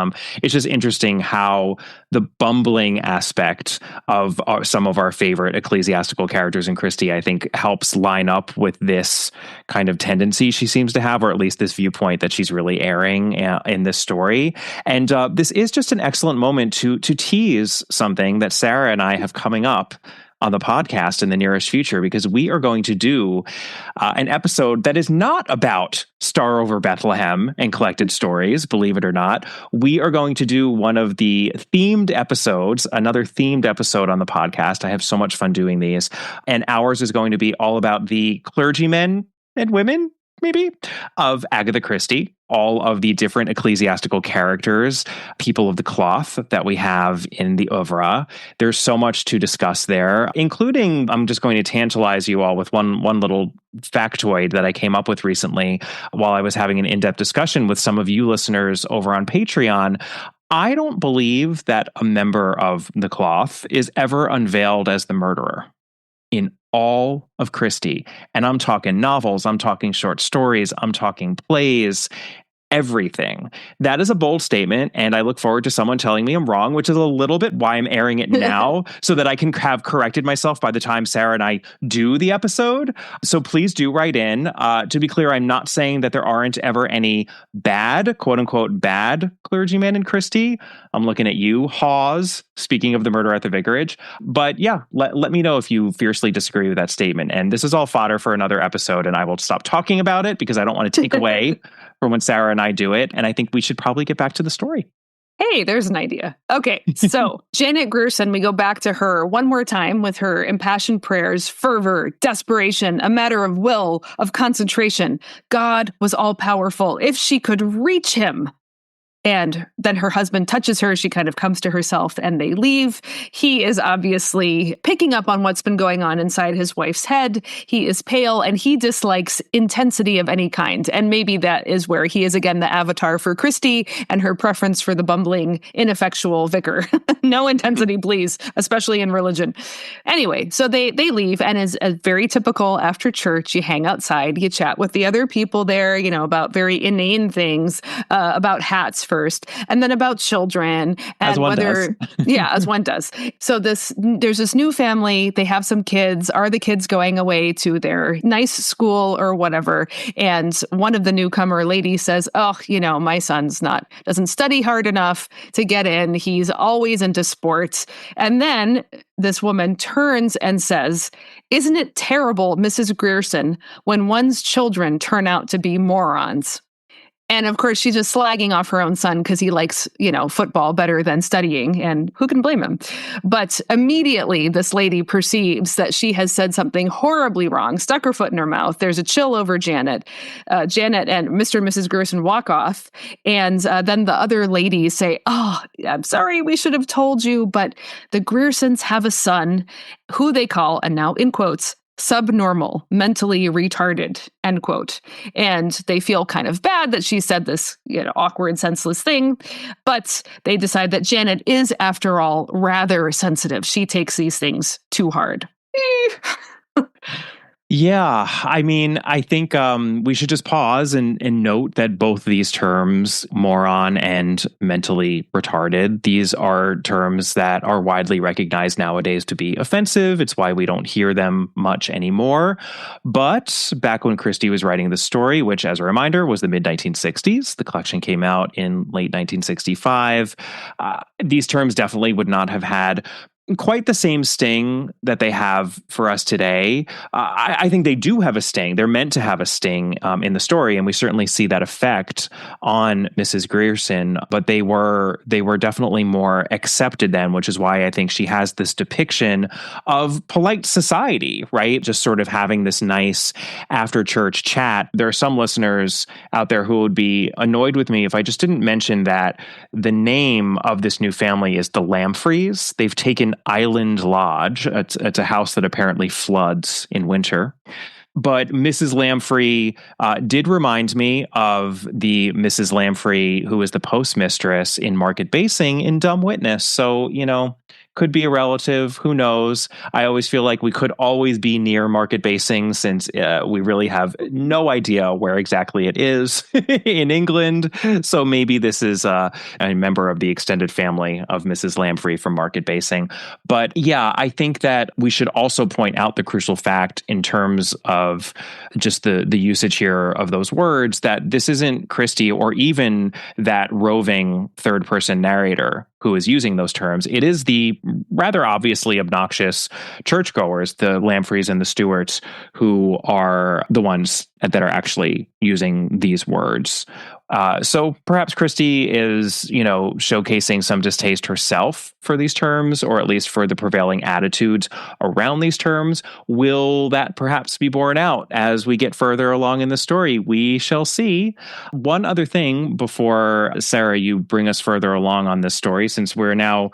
just interesting how the bumbling aspect of some of our favorite ecclesiastical characters in Christie, I think, helps line up with this kind of tendency she seems to have, or at least this viewpoint that she's really airing in this story. And this is just an excellent moment to tease something that Sara and I have coming up on the podcast in the nearest future, because we are going to do an episode that is not about Star Over Bethlehem and collected stories, believe it or not. We are going to do one of the themed episodes, another themed episode on the podcast. I have so much fun doing these. And ours is going to be all about the clergymen and women, maybe, of Agatha Christie, all of the different ecclesiastical characters, people of the cloth that we have in the oeuvre. There's so much to discuss there, including, I'm just going to tantalize you all with one little factoid that I came up with recently while I was having an in-depth discussion with some of you listeners over on Patreon. I don't believe that a member of the cloth is ever unveiled as the murderer in all of Christie. And I'm talking novels, I'm talking short stories, I'm talking plays. everything. That is a bold statement, and I look forward to someone telling me I'm wrong, which is a little bit why I'm airing it now, so that I can have corrected myself by the time Sara and I do the episode. So please do write in. To be clear, I'm not saying that there aren't ever any bad, quote unquote, bad clergymen in Christie. I'm looking at you, Hawes, speaking of the murder at the Vicarage. But yeah, let me know if you fiercely disagree with that statement. And this is all fodder for another episode, and I will stop talking about it because I don't want to take away from when Sara and I do it. And I think we should probably get back to the story. Hey, there's an idea. Okay, so Janet Grierson, we go back to her one more time with her impassioned prayers, fervor, desperation, a matter of will, of concentration. God was all powerful. If she could reach him. And then her husband touches her. She kind of comes to herself and they leave. He is obviously picking up on what's been going on inside his wife's head. He is pale and he dislikes intensity of any kind. And maybe that is where he is again the avatar for Christie and her preference for the bumbling, ineffectual vicar. No intensity, please, especially in religion. Anyway, so they leave, and as very typical after church, you hang outside, you chat with the other people there, about very inane things, about hats first, and then about children, and as one does. As one does. So there's this new family. They have some kids. Are the kids going away to their nice school or whatever? And one of the newcomer ladies says, "Oh, my son's doesn't study hard enough to get in. He's always into sports." And then this woman turns and says, "Isn't it terrible, Mrs. Grierson, when one's children turn out to be morons?" And of course, she's just slagging off her own son because he likes, football better than studying. And who can blame him? But immediately, this lady perceives that she has said something horribly wrong, stuck her foot in her mouth. There's a chill over Janet. Janet and Mr. and Mrs. Grierson walk off. And then the other ladies say, "Oh, I'm sorry, we should have told you, but the Griersons have a son who they call," and now in quotes, "subnormal, mentally retarded," end quote. And they feel kind of bad that she said this, awkward, senseless thing. But they decide that Janet is, after all, rather sensitive. She takes these things too hard. Yeah, I think we should just pause and note that both these terms, moron and mentally retarded, these are terms that are widely recognized nowadays to be offensive. It's why we don't hear them much anymore. But back when Christie was writing the story, which, as a reminder, was the mid-1960s, the collection came out in late 1965, these terms definitely would not have had quite the same sting that they have for us today. I think they do have a sting. They're meant to have a sting in the story, and we certainly see that effect on Mrs. Grierson. But they were definitely more accepted then, which is why I think she has this depiction of polite society, right? Just sort of having this nice after church chat. There are some listeners out there who would be annoyed with me if I just didn't mention that the name of this new family is the Lampreys. They've taken Island Lodge. It's a house that apparently floods in winter. But Mrs. Lamprey did remind me of the Mrs. Lamprey who was the postmistress in Market Basing in Dumb Witness. So, could be a relative. Who knows? I always feel like we could always be near Market Basing since we really have no idea where exactly it is in England. So maybe this is a member of the extended family of Mrs. Lamprey from Market Basing. But yeah, I think that we should also point out the crucial fact in terms of just the usage here of those words, that this isn't Christie or even that roving third person narrator who is using those terms. It is the rather obviously obnoxious churchgoers, the Lampreys and the Stewarts, who are the ones that are actually using these words. So perhaps Christie is, showcasing some distaste herself for these terms, or at least for the prevailing attitudes around these terms. Will that perhaps be borne out as we get further along in the story? We shall see. One other thing before, Sara, you bring us further along on this story, since we're now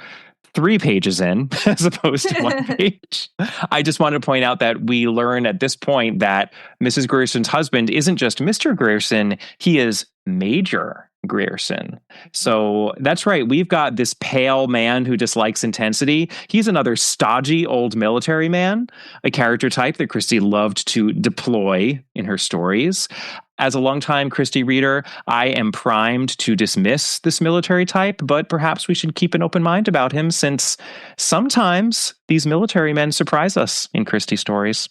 3 pages in as opposed to 1 page. I just want to point out that we learn at this point that Mrs. Grierson's husband isn't just Mr. Grierson, he is Major Grierson. So that's right. We've got this pale man who dislikes intensity. He's another stodgy old military man, a character type that Christie loved to deploy in her stories. As a longtime Christie reader, I am primed to dismiss this military type, but perhaps we should keep an open mind about him since sometimes these military men surprise us in Christie stories.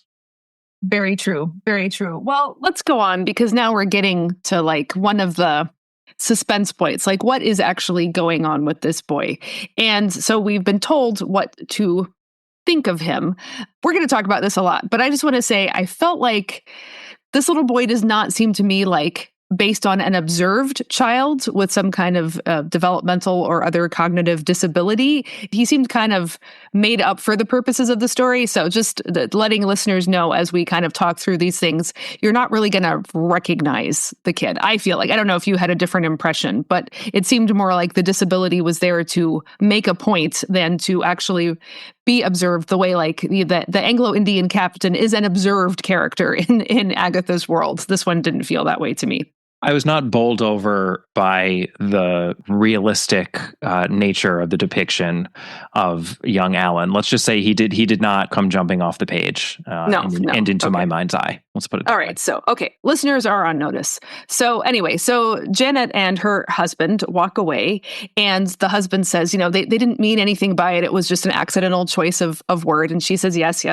Very true. Very true. Well, let's go on because now we're getting to like one of the suspense points. Like, what is actually going on with this boy? And so we've been told what to think of him. We're going to talk about this a lot, but I just want to say I felt like this little boy does not seem to me like based on an observed child with some kind of developmental or other cognitive disability. He seemed kind of made up for the purposes of the story. So just letting listeners know as we kind of talk through these things, you're not really going to recognize the kid. I feel like, I don't know if you had a different impression, but it seemed more like the disability was there to make a point than to actually be observed the way like the Anglo-Indian captain is an observed character in Agatha's world. This one didn't feel that way to me. I was not bowled over by the realistic nature of the depiction of young Alan. Let's just say he did not come jumping off the page and into my mind's eye. Let's put it that All way. right. So, okay. Listeners are on notice. So anyway, so Janet and her husband walk away and the husband says, they didn't mean anything by it. It was just an accidental choice of word. And she says, yes,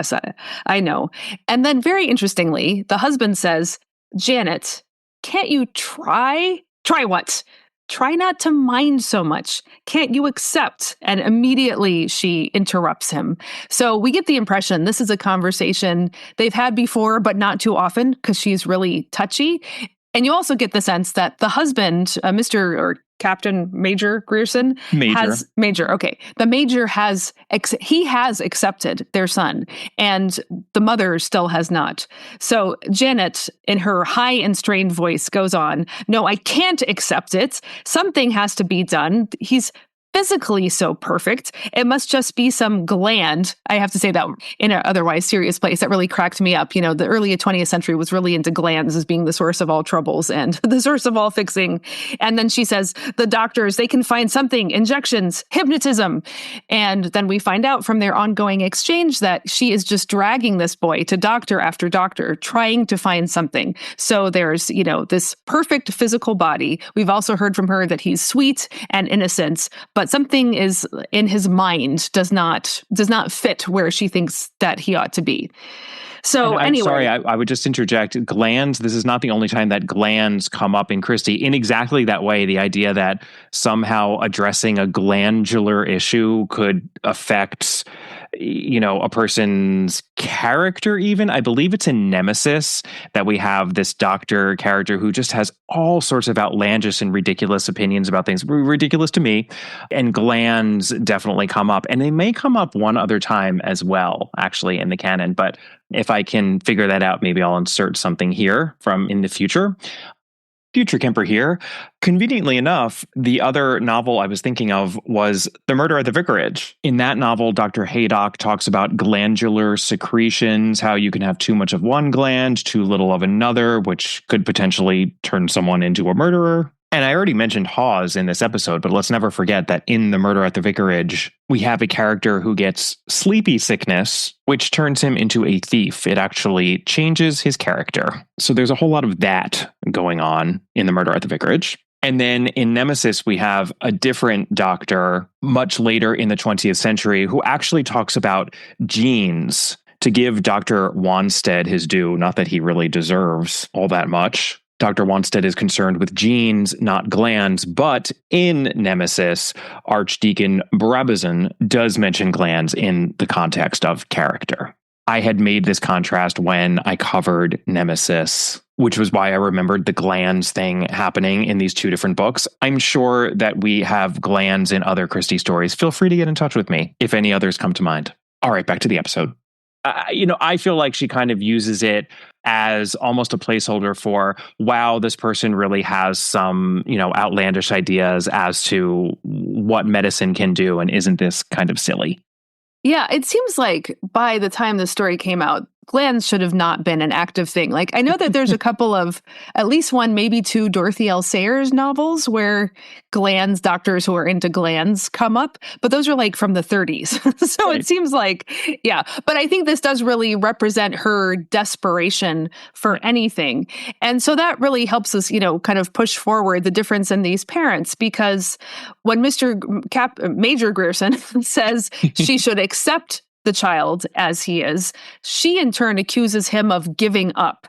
I know. And then very interestingly, the husband says, Janet, can't you try? Try what? Try not to mind so much. Can't you accept? And immediately she interrupts him. So we get the impression this is a conversation they've had before, but not too often because she's really touchy. And you also get the sense that the husband, Mr. or Captain Major Grierson, Major. Okay. The Major has accepted their son and the mother still has not. So Janet, in her high and strained voice, goes on, no, I can't accept it. Something has to be done. He's physically so perfect. It must just be some gland. I have to say that in an otherwise serious place. That really cracked me up. The early 20th century was really into glands as being the source of all troubles and the source of all fixing. And then she says, the doctors, they can find something, injections, hypnotism. And then we find out from their ongoing exchange that she is just dragging this boy to doctor after doctor, trying to find something. So there's, this perfect physical body. We've also heard from her that he's sweet and innocent, but something is in his mind does not fit where she thinks that he ought to be. So anyway. Sorry, I would just interject. Glands, this is not the only time that glands come up in Christie. In exactly that way, the idea that somehow addressing a glandular issue could affect a person's character even. I believe it's in Nemesis that we have this doctor character who just has all sorts of outlandish and ridiculous opinions about things. Ridiculous to me. And glands definitely come up. And they may come up one other time as well, actually, in the canon. But if I can figure that out, maybe I'll insert something here from in the future. Future Kemper here. Conveniently enough, the other novel I was thinking of was The Murder at the Vicarage. In that novel, Dr. Haydock talks about glandular secretions, how you can have too much of one gland, too little of another, which could potentially turn someone into a murderer. And I already mentioned Hawes in this episode, but let's never forget that in The Murder at the Vicarage, we have a character who gets sleepy sickness, which turns him into a thief. It actually changes his character. So there's a whole lot of that going on in The Murder at the Vicarage. And then in Nemesis, we have a different doctor much later in the 20th century who actually talks about genes to give Dr. Wanstead his due. Not that he really deserves all that much. Dr. Wanstead is concerned with genes, not glands, but in Nemesis, Archdeacon Brabazon does mention glands in the context of character. I had made this contrast when I covered Nemesis, which was why I remembered the glands thing happening in these two different books. I'm sure that we have glands in other Christie stories. Feel free to get in touch with me if any others come to mind. All right, back to the episode. I feel like she kind of uses it as almost a placeholder for, wow, this person really has some, outlandish ideas as to what medicine can do. And isn't this kind of silly? Yeah, it seems like by the time the story came out, glands should have not been an active thing. Like, I know that there's a couple of, at least one, maybe two Dorothy L. Sayers novels where doctors who are into glands come up, but those are like from the 30s. So It seems like, yeah. But I think this does really represent her desperation for anything. And so that really helps us, kind of push forward the difference in these parents, because when Major Grierson says she should accept the child as he is, she in turn accuses him of giving up.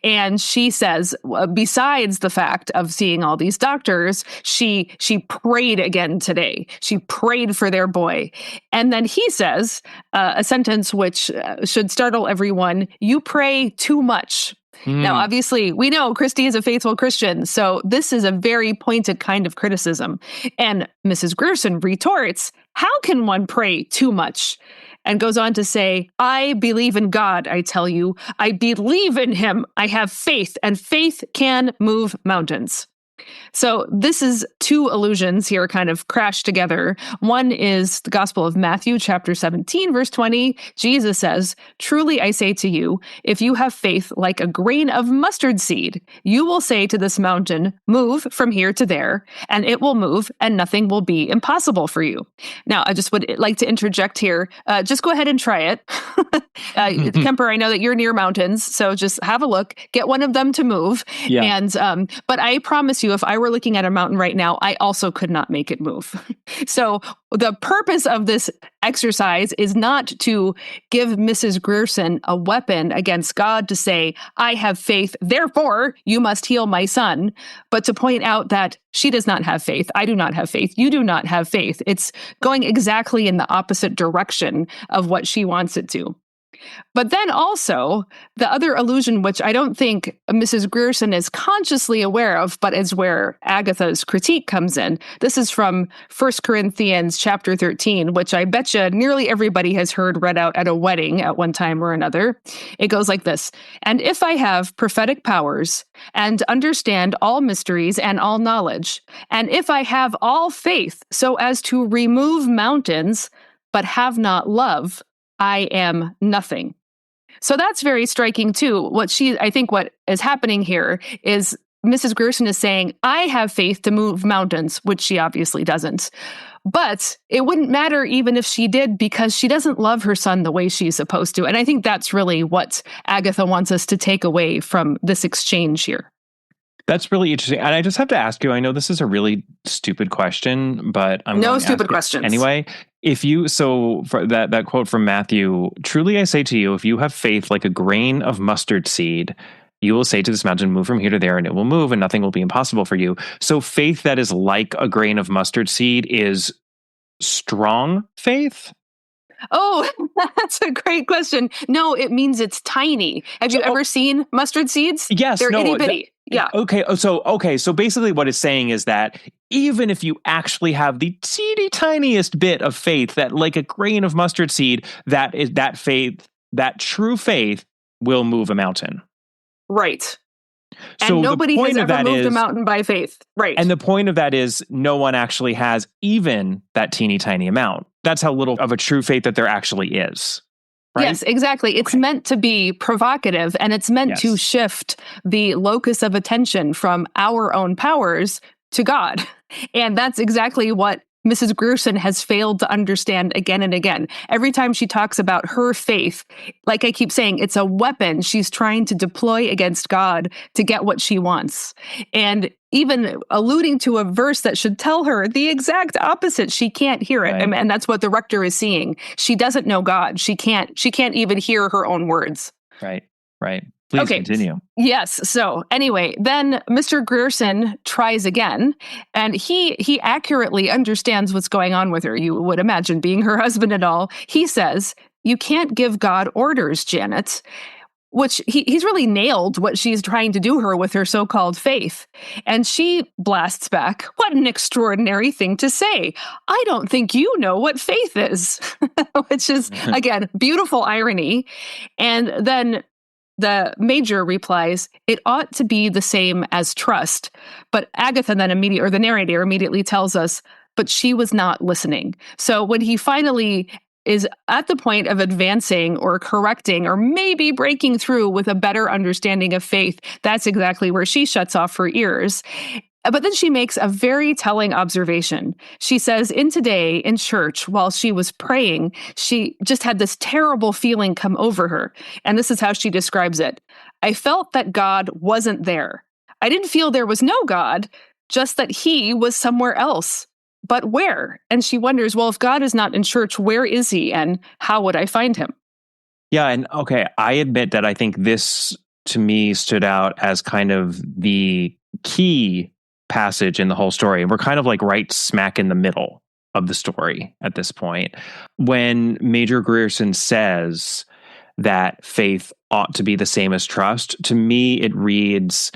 And she says, besides the fact of seeing all these doctors, she prayed again today. She prayed for their boy. And then he says a sentence which should startle everyone: "You pray too much." Now, obviously, we know Christie is a faithful Christian, so this is a very pointed kind of criticism. And Mrs. Grierson retorts, "How can one pray too much?" And goes on to say, "I believe in God, I tell you. I believe in him. I have faith, and faith can move mountains." So this is two allusions here kind of crashed together. One is the Gospel of Matthew, chapter 17, verse 20. Jesus says, "Truly I say to you, if you have faith like a grain of mustard seed, you will say to this mountain, 'Move from here to there,' and it will move, and nothing will be impossible for you." Now, I just would like to interject here. Just go ahead and try it. Kemper, I know that you're near mountains, so just have a look. Get one of them to move. Yeah. And but I promise you, if I were looking at a mountain right now, I also could not make it move. So the purpose of this exercise is not to give Mrs. Grierson a weapon against God to say, "I have faith, therefore you must heal my son," but to point out that she does not have faith. I do not have faith. You do not have faith. It's going exactly in the opposite direction of what she wants it to. But then also, the other illusion, which I don't think Mrs. Grierson is consciously aware of, but is where Agatha's critique comes in. This is from 1 Corinthians chapter 13, which I bet you nearly everybody has heard read out at a wedding at one time or another. It goes like this: "And if I have prophetic powers and understand all mysteries and all knowledge, and if I have all faith so as to remove mountains, but have not love, I am nothing." So that's very striking too. I think what is happening here is Mrs. Grierson is saying, "I have faith to move mountains," which she obviously doesn't. But it wouldn't matter even if she did, because she doesn't love her son the way she's supposed to. And I think that's really what Agatha wants us to take away from this exchange here. That's really interesting. And I just have to ask you, I know this is a really stupid question, but I'm No going to stupid ask it questions. anyway. For that quote from Matthew, "Truly I say to you, if you have faith like a grain of mustard seed, you will say to this mountain, 'Move from here to there,' and it will move, and nothing will be impossible for you." So faith that is like a grain of mustard seed is strong faith? Oh, that's a great question. No, it means it's tiny. Have you ever seen mustard seeds? Yes. They're itty bitty. Yeah. Okay. So basically what it's saying is that even if you actually have the teeny tiniest bit of faith, that like a grain of mustard seed, that true faith will move a mountain. Right. So and nobody has ever moved a mountain by faith. Right. And the point of that is no one actually has even that teeny tiny amount. That's how little of a true faith that there actually is. Right? Yes, exactly. It's meant to be provocative, and it's meant to shift the locus of attention from our own powers to God. And that's exactly what Mrs. Grierson has failed to understand again and again. Every time she talks about her faith, like I keep saying, it's a weapon she's trying to deploy against God to get what she wants. And even alluding to a verse that should tell her the exact opposite, she can't hear it. Right. And that's what the rector is seeing. She doesn't know God. She can't even hear her own words. Right. Please continue. Yes. So anyway, then Mr. Grierson tries again, and he accurately understands what's going on with her. You would imagine, being her husband and all. He says, "You can't give God orders, Janet," which he's really nailed what she's trying to do her with her so-called faith. And she blasts back, "What an extraordinary thing to say. I don't think you know what faith is," which is, again, beautiful irony. And then the major replies, "It ought to be the same as trust." But Agatha then the narrator immediately tells us, "But she was not listening." So when he finally is at the point of advancing or correcting or maybe breaking through with a better understanding of faith, that's exactly where she shuts off her ears. But then she makes a very telling observation. She says, today in church, while she was praying, she just had this terrible feeling come over her. And this is how she describes it. I felt that God wasn't there. I didn't feel there was no God, just that he was somewhere else. But where? And she wonders, well, if God is not in church, where is he? And how would I find him? Yeah. And okay, I admit that I think this to me stood out as kind of the key passage in the whole story. We're kind of like right smack in the middle of the story at this point. When Major Grierson says that faith ought to be the same as trust, to me, it reads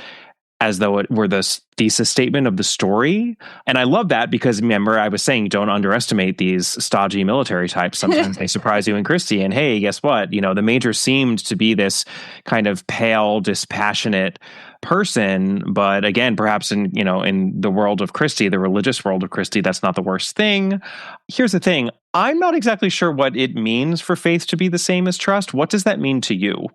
as though it were the thesis statement of the story. And I love that because, remember, I was saying don't underestimate these stodgy military types. Sometimes they surprise you in Christie. And hey, guess what? The Major seemed to be this kind of pale, dispassionate person. But again, perhaps in the world of Christie, the religious world of Christie, that's not the worst thing. Here's the thing. I'm not exactly sure what it means for faith to be the same as trust. What does that mean to you?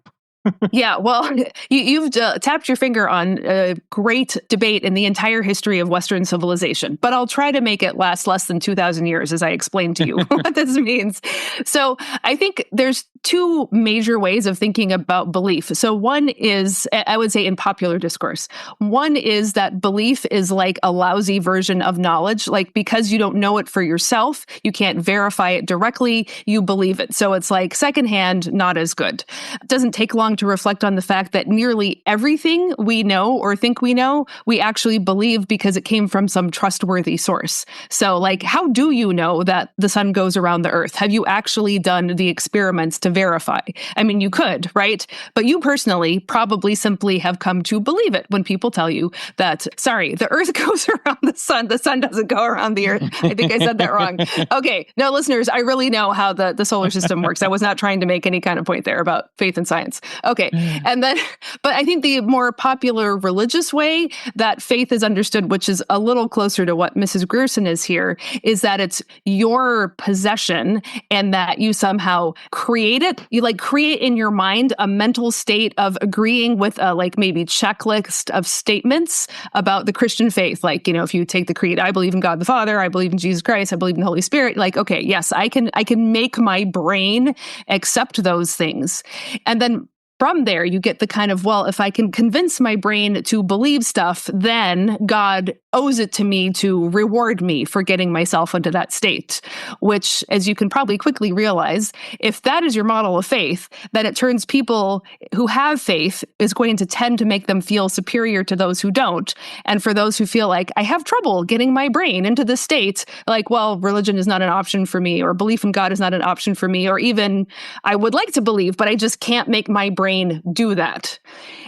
Yeah, well, you've tapped your finger on a great debate in the entire history of Western civilization, but I'll try to make it last less than 2,000 years as I explain to you what this means. So I think there's two major ways of thinking about belief. So one is, I would say in popular discourse, one is that belief is like a lousy version of knowledge. Like because you don't know it for yourself, you can't verify it directly, you believe it. So it's like secondhand, not as good. It doesn't take long to reflect on the fact that nearly everything we know or think we know, we actually believe because it came from some trustworthy source. So like, how do you know that the sun goes around the earth? Have you actually done the experiments to verify? I mean, you could, right? But you personally probably simply have come to believe it when people tell you that, sorry, the earth goes around the sun doesn't go around the earth. I think I said that wrong. Okay, no, listeners, I really know how the solar system works. I was not trying to make any kind of point there about faith and science. Okay. And then, but I think the more popular religious way that faith is understood, which is a little closer to what Mrs. Grierson is here, is that it's your possession and that you somehow create it. You like create in your mind a mental state of agreeing with a like maybe checklist of statements about the Christian faith. Like, if you take the creed, I believe in God the Father, I believe in Jesus Christ, I believe in the Holy Spirit. Like, okay, yes, I can make my brain accept those things. And then from there, you get the kind of, well, if I can convince my brain to believe stuff, then God owes it to me to reward me for getting myself into that state, which, as you can probably quickly realize, if that is your model of faith, then it turns people who have faith is going to tend to make them feel superior to those who don't. And for those who feel like, I have trouble getting my brain into this state, like, well, religion is not an option for me, or belief in God is not an option for me, or even I would like to believe, but I just can't make my brain do that.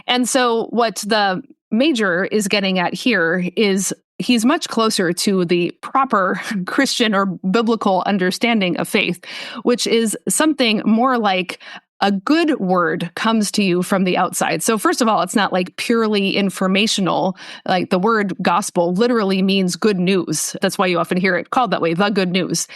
And so what the Major is getting at here is he's much closer to the proper Christian or biblical understanding of faith, which is something more like a good word comes to you from the outside. So first of all, it's not like purely informational. Like the word gospel literally means good news. That's why you often hear it called that way, the good news.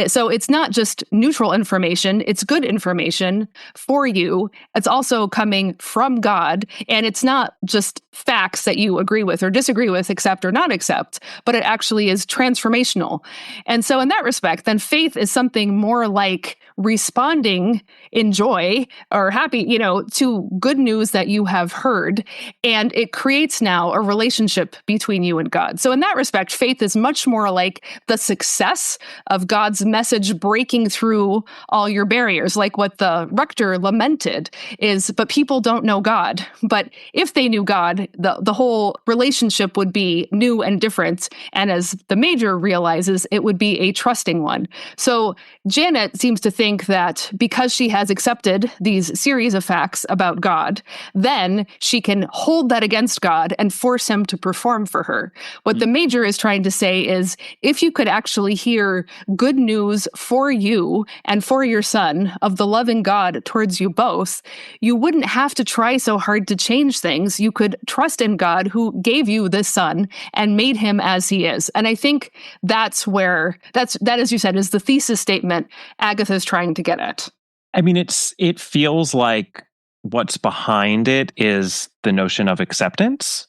So it's not just neutral information, it's good information for you. It's also coming from God, and it's not just facts that you agree with or disagree with, accept or not accept, but it actually is transformational. And so in that respect, then faith is something more like responding in joy or happy, to good news that you have heard. And it creates now a relationship between you and God. So in that respect, faith is much more like the success of God's message breaking through all your barriers. Like what the rector lamented is, but people don't know God. But if they knew God, the whole relationship would be new and different. And as the Major realizes, it would be a trusting one. So Janet seems to think that because she has accepted these series of facts about God, then she can hold that against God and force him to perform for her. What the Major is trying to say is, if you could actually hear good news for you and for your son of the loving God towards you both, you wouldn't have to try so hard to change things. You could trust in God who gave you this son and made him as he is. And I think that's where, that, as you said, is the thesis statement Agatha's trying to get at. I mean, it feels like what's behind it is the notion of acceptance.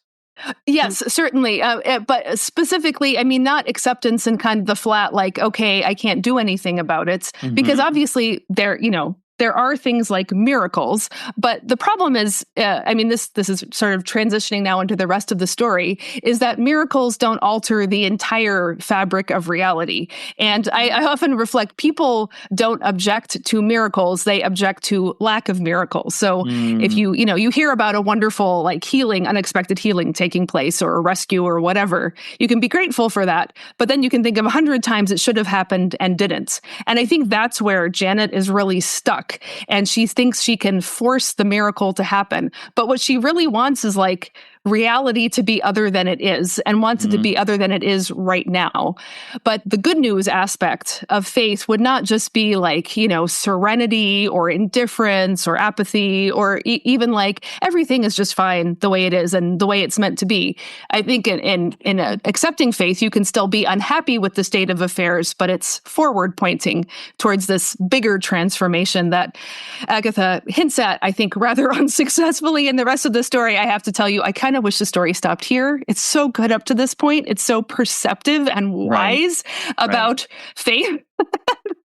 Yes, certainly. But specifically, I mean, not acceptance in kind of the flat, like, okay, I can't do anything about it. Because obviously there are things like miracles, but the problem is, I mean, this is sort of transitioning now into the rest of the story, is that miracles don't alter the entire fabric of reality. And I often reflect, people don't object to miracles, they object to lack of miracles. So if you hear about a wonderful, like, healing, unexpected healing taking place, or a rescue or whatever, you can be grateful for that, but then you can think of 100 times it should have happened and didn't. And I think that's where Janet is really stuck. And she thinks she can force the miracle to happen. But what she really wants is, like, reality to be other than it is, and wants it to be other than it is right now. But the good news aspect of faith would not just be like, serenity or indifference or apathy, or even like everything is just fine the way it is and the way it's meant to be. I think in accepting faith, you can still be unhappy with the state of affairs, but it's forward pointing towards this bigger transformation that Agatha hints at, I think, rather unsuccessfully in the rest of the story. I have to tell you, I kind of wish the story stopped here. It's so good up to this point. It's so perceptive and wise about faith.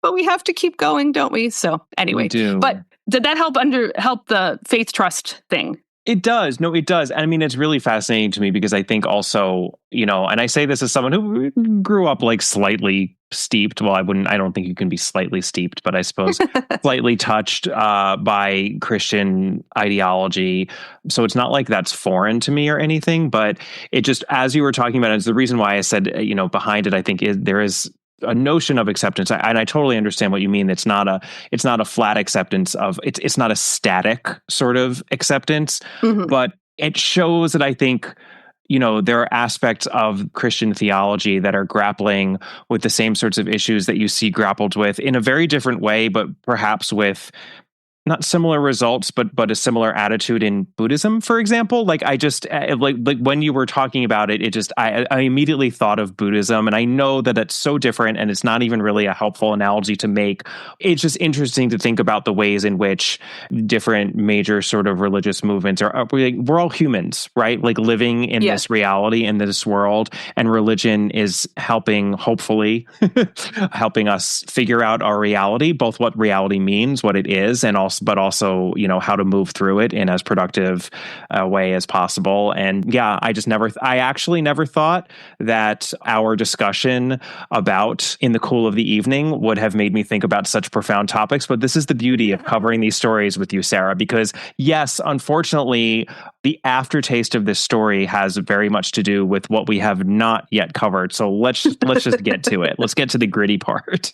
But we have to keep going, don't we? So anyway, we do. But did that help the faith trust thing? It does. No, it does. I mean, it's really fascinating to me because I think also, and I say this as someone who grew up like slightly steeped. Well, I don't think you can be slightly steeped, but I suppose slightly touched by Christian ideology. So it's not like that's foreign to me or anything, but it just, as you were talking about it, it's the reason why I said, behind it, I think there is a notion of acceptance, and I totally understand what you mean. It's not a flat acceptance of it's not a static sort of acceptance, but it shows that I think there are aspects of Christian theology that are grappling with the same sorts of issues that you see grappled with in a very different way, but perhaps with not similar results, but a similar attitude in Buddhism, for example. Like I just like when you were talking about it, I immediately thought of Buddhism, and I know that it's so different, and it's not even really a helpful analogy to make. It's just interesting to think about the ways in which different major sort of religious movements we're all humans, right? Like living in this reality, in this world, and religion is hopefully helping us figure out our reality, both what reality means, what it is, and also how to move through it in as productive a way as possible. And yeah, I actually never thought that our discussion about In the Cool of the Evening would have made me think about such profound topics. But this is the beauty of covering these stories with you, Sarah, because yes, unfortunately, the aftertaste of this story has very much to do with what we have not yet covered. So let's just get to it. Let's get to the gritty part.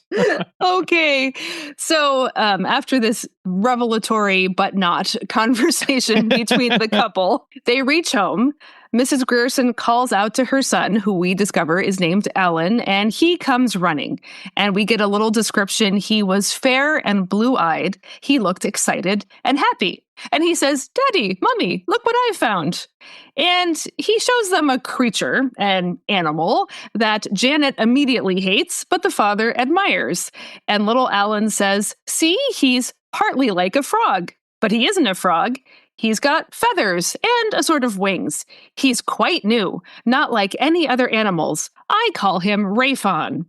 Okay. So after this revelatory but not conversation between the couple, they reach home. Mrs. Grierson calls out to her son, who we discover is named Alan, and he comes running. And we get a little description. He was fair and blue-eyed. He looked excited and happy. And he says, "Daddy, Mommy, look what I found." And he shows them a creature, an animal, that Janet immediately hates, but the father admires. And little Alan says, "See, he's partly like a frog." But he isn't a frog. He's got feathers and a sort of wings. He's quite new, not like any other animals. I call him Rayfon.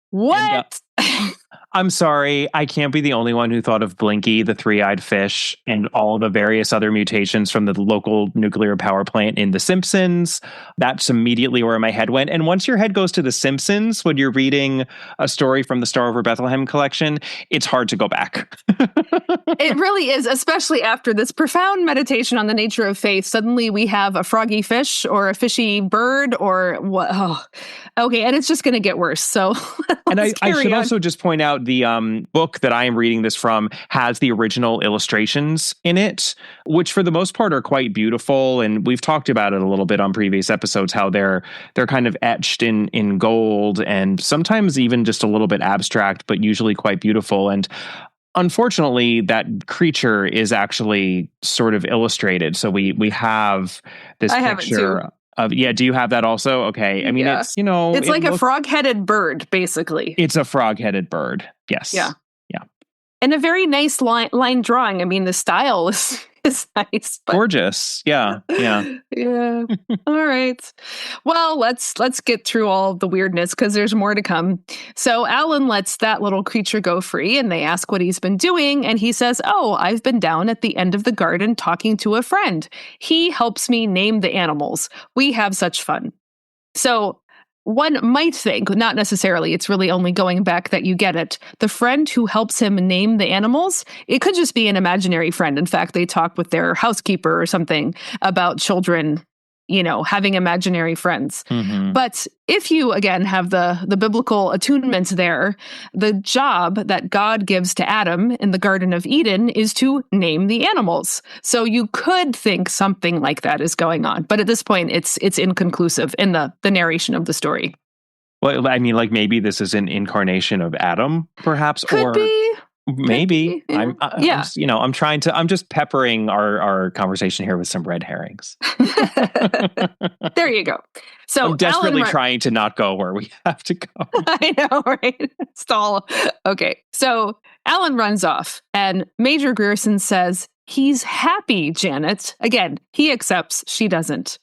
What? I'm sorry, I can't be the only one who thought of Blinky, the three-eyed fish, and all the various other mutations from the local nuclear power plant in The Simpsons. That's immediately where my head went. And once your head goes to The Simpsons, when you're reading a story from the Star Over Bethlehem collection, it's hard to go back. It really is, especially after this profound meditation on the nature of faith. Suddenly we have a froggy fish or a fishy bird or what? Oh, okay, and it's just going to get worse. So and I should also just point out the book that I am reading this from has the original illustrations in it, which for the most part are quite beautiful. And we've talked about it a little bit on previous episodes, how they're kind of etched in gold and sometimes even just a little bit abstract, but usually quite beautiful. And unfortunately, that creature is actually sort of illustrated. So we have this picture of, do you have that also? Okay. I mean, it's, it's like a frog-headed bird, basically. It's a frog-headed bird. Yes. Yeah. And a very nice line drawing. I mean, the style is nice. But... gorgeous. Yeah. Yeah. All right. Well, let's get through all the weirdness because there's more to come. So Alan lets that little creature go free and they ask what he's been doing. And he says, I've been down at the end of the garden talking to a friend. He helps me name the animals. We have such fun. So one might think, not necessarily, it's really only going back that you get it. The friend who helps him name the animals, it could just be an imaginary friend. In fact, they talk with their housekeeper or something about children, having imaginary friends. Mm-hmm. But if you, again, have the biblical attunement there, the job that God gives to Adam in the Garden of Eden is to name the animals. So you could think something like that is going on. But at this point, it's inconclusive in the narration of the story. Well, I mean, like maybe this is an incarnation of Adam, perhaps. Could be. Maybe. Yeah. I'm just peppering our conversation here with some red herrings. There you go. So I'm desperately trying to not go where we have to go. I know, right? Stall. Okay. So Alan runs off and Major Grierson says, he's happy, Janet. Again, he accepts, she doesn't.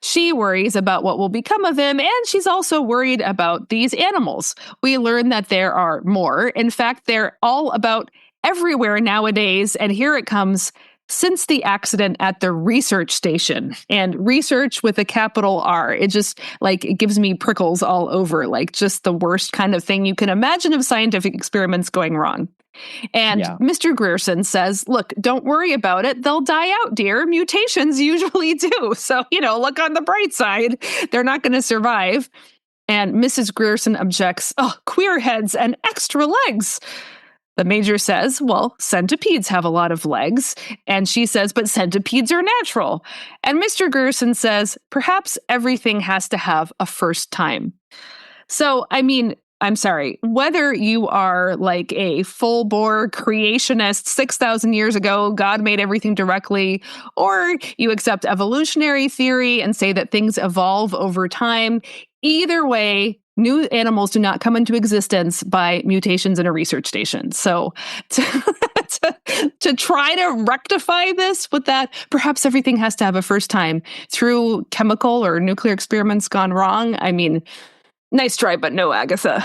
She worries about what will become of him, and she's also worried about these animals. We learn that there are more. In fact, they're all about everywhere nowadays, and here it comes, since the accident at the research station. And research with a capital R. It just, it gives me prickles all over, just the worst kind of thing you can imagine of scientific experiments going wrong. And Mr. Grierson says, look, don't worry about it. They'll die out, dear. Mutations usually do. So, look on the bright side. They're not going to survive. And Mrs. Grierson objects, queer heads and extra legs. The major says, well, centipedes have a lot of legs. And she says, but centipedes are natural. And Mr. Grierson says, perhaps everything has to have a first time. So, I mean, I'm sorry, whether you are like a full-bore creationist 6,000 years ago, God made everything directly, or you accept evolutionary theory and say that things evolve over time, either way, new animals do not come into existence by mutations in a research station. So to try to rectify this with that, perhaps everything has to have a first time through chemical or nuclear experiments gone wrong. I mean, nice try, but no, Agatha.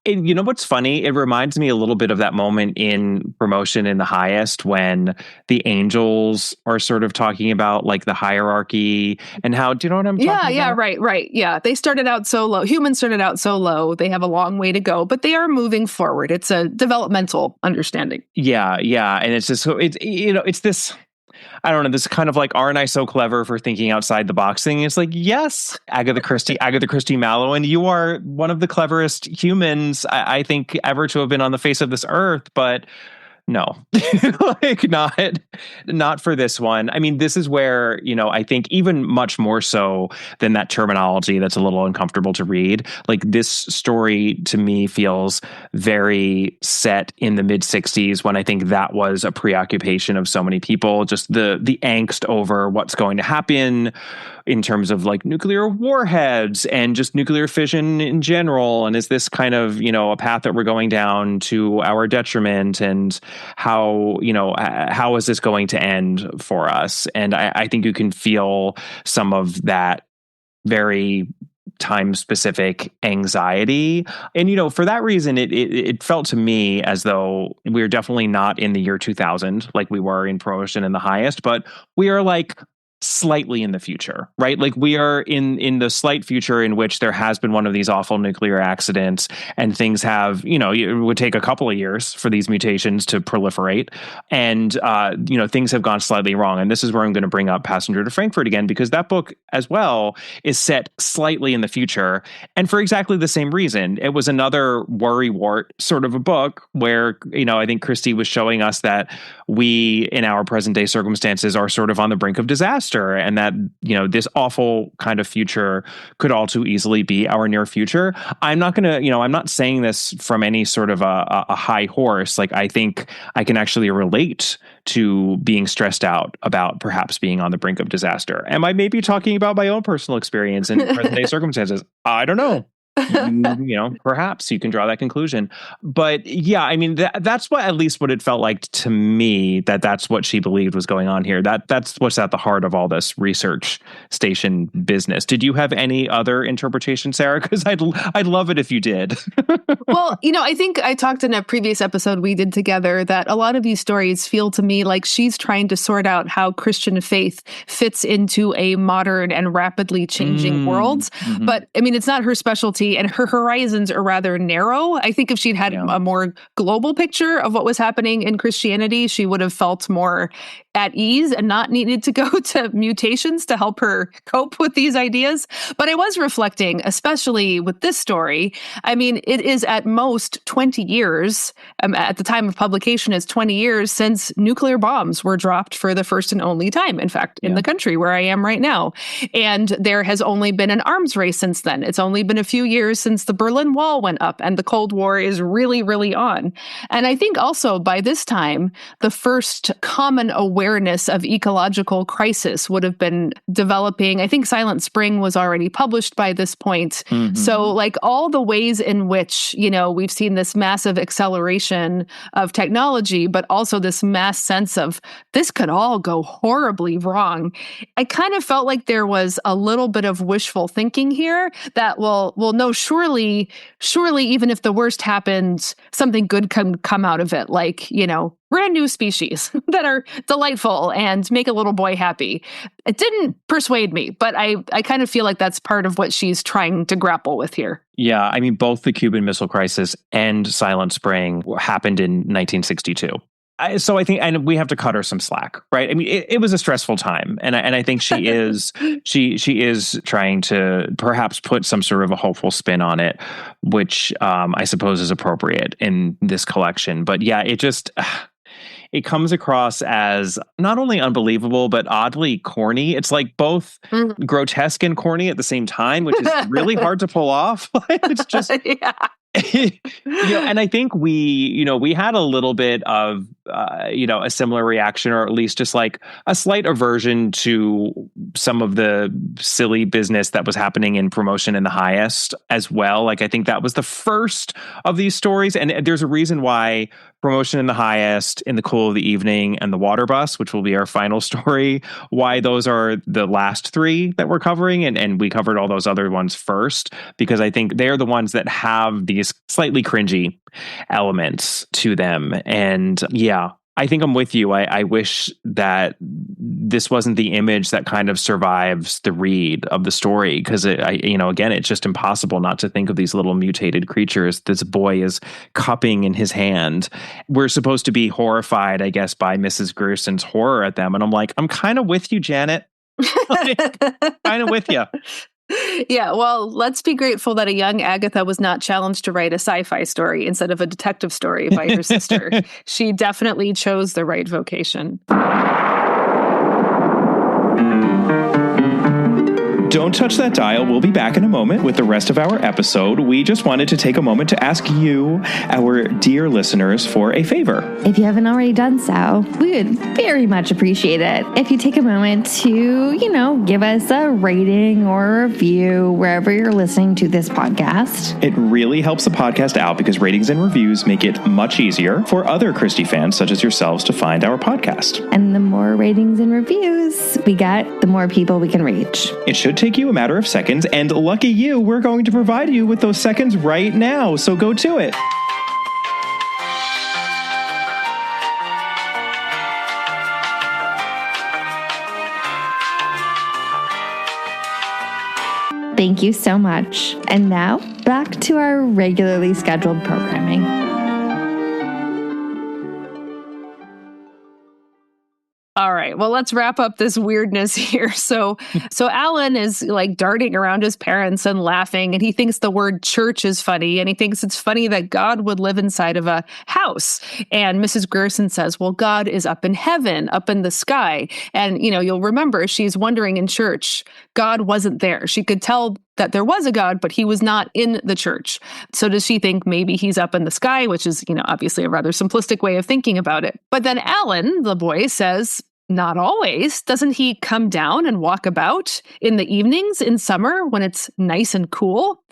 You know what's funny? It reminds me a little bit of that moment in Promotion in the Highest when the angels are sort of talking about the hierarchy and how, do you know what I'm talking about? Yeah, right. Yeah, they started out so low. Humans started out so low. They have a long way to go, but they are moving forward. It's a developmental understanding. Yeah. And it's just, it's this... I don't know, this kind of aren't I so clever for thinking outside the box thing? It's yes, Agatha Christie Mallowan, you are one of the cleverest humans I think ever to have been on the face of this earth, but no, not for this one. I mean, this is where, I think even much more so than that terminology that's a little uncomfortable to read. This story to me feels very set in the mid 60s when I think that was a preoccupation of so many people. Just the angst over what's going to happen in terms of nuclear warheads and just nuclear fission in general. And is this kind of, a path that we're going down to our detriment? And how is this going to end for us? And I think you can feel some of that very time-specific anxiety. And, for that reason, it felt to me as though we're definitely not in the year 2000 like we were in Promotion in the Highest, but we are slightly in the future, right? Like we are in the slight future in which there has been one of these awful nuclear accidents and things have, it would take a couple of years for these mutations to proliferate. And, things have gone slightly wrong. And this is where I'm going to bring up Passenger to Frankfurt again, because that book as well is set slightly in the future. And for exactly the same reason, it was another worrywart sort of a book where, I think Christie was showing us that we, in our present day circumstances, are sort of on the brink of disaster, and that, this awful kind of future could all too easily be our near future. I'm not going to, I'm not saying this from any sort of a high horse. Like, I think I can actually relate to being stressed out about perhaps being on the brink of disaster. Am I maybe talking about my own personal experience in present day circumstances? I don't know. Perhaps you can draw that conclusion. But yeah, I mean, that's what, at least what it felt like to me, that's what she believed was going on here. That's what's at the heart of all this research station business. Did you have any other interpretation, Sarah? Because I'd love it if you did. Well, I think I talked in a previous episode we did together that a lot of these stories feel to me like she's trying to sort out how Christian faith fits into a modern and rapidly changing world. Mm-hmm. But I mean, it's not her specialty. And her horizons are rather narrow. I think if she'd had a more global picture of what was happening in Christianity, she would have felt more at ease and not needed to go to mutations to help her cope with these ideas. But I was reflecting, especially with this story, I mean, it is at most 20 years, at the time of publication, is 20 years since nuclear bombs were dropped for the first and only time, in fact, in the country where I am right now. And there has only been an arms race since then. It's only been a few years since the Berlin Wall went up, and the Cold War is really, really on. And I think also by this time, the first common awareness of ecological crisis would have been developing. I think Silent Spring was already published by this point. Mm-hmm. So like all the ways in which, we've seen this massive acceleration of technology, but also this mass sense of this could all go horribly wrong. I kind of felt like there was a little bit of wishful thinking here that, no, surely, even if the worst happens, something good can come out of it. Like, brand new species that are delightful and make a little boy happy. It didn't persuade me, but I kind of feel like that's part of what she's trying to grapple with here. Yeah, I mean, both the Cuban Missile Crisis and Silent Spring happened in 1962. So I think, and we have to cut her some slack, right? I mean, it was a stressful time, and I think she is she is trying to perhaps put some sort of a hopeful spin on it, which I suppose is appropriate in this collection. But yeah, it comes across as not only unbelievable, but oddly corny. It's like both grotesque and corny at the same time, which is really hard to pull off. It's just, and I think we had a little bit of, a similar reaction, or at least just like a slight aversion to some of the silly business that was happening in Promotion in the Highest as well. Like, I think that was the first of these stories. And there's a reason why Promotion in the Highest, In the Cool of the Evening, and The Water Bus, which will be our final story, why those are the last three that we're covering. And we covered all those other ones first, because I think they're the ones that have these slightly cringy elements to them. And yeah, I think I'm with you. I wish that this wasn't the image that kind of survives the read of the story, because again, it's just impossible not to think of these little mutated creatures this boy is cupping in his hand. We're supposed to be horrified, I guess, by Mrs. Gerson's horror at them, and I'm like, I'm kind of with you, Janet. Kind of with you. Yeah, well, let's be grateful that a young Agatha was not challenged to write a sci-fi story instead of a detective story by her sister. She definitely chose the right vocation. Don't touch that dial. We'll be back in a moment with the rest of our episode. We just wanted to take a moment to ask you, our dear listeners, for a favor. If you haven't already done so, we would very much appreciate it if you take a moment to, give us a rating or a review wherever you're listening to this podcast. It really helps the podcast out, because ratings and reviews make it much easier for other Christie fans such as yourselves to find our podcast. And the more ratings and reviews we get, the more people we can reach. It should take you a matter of seconds, and lucky you, we're going to provide you with those seconds right now, so go to it. Thank you so much. And now, back to our regularly scheduled programming. All right. Well, let's wrap up this weirdness here. So Alan is like darting around his parents and laughing, and he thinks the word church is funny, and he thinks it's funny that God would live inside of a house. And Mrs. Grierson says, well, God is up in heaven, up in the sky. And, you'll remember she's wondering in church, God wasn't there. She could tell that there was a God, but he was not in the church. So does she think maybe he's up in the sky, which is, obviously a rather simplistic way of thinking about it. But then Alan, the boy, says, not always. Doesn't he come down and walk about in the evenings in summer when it's nice and cool?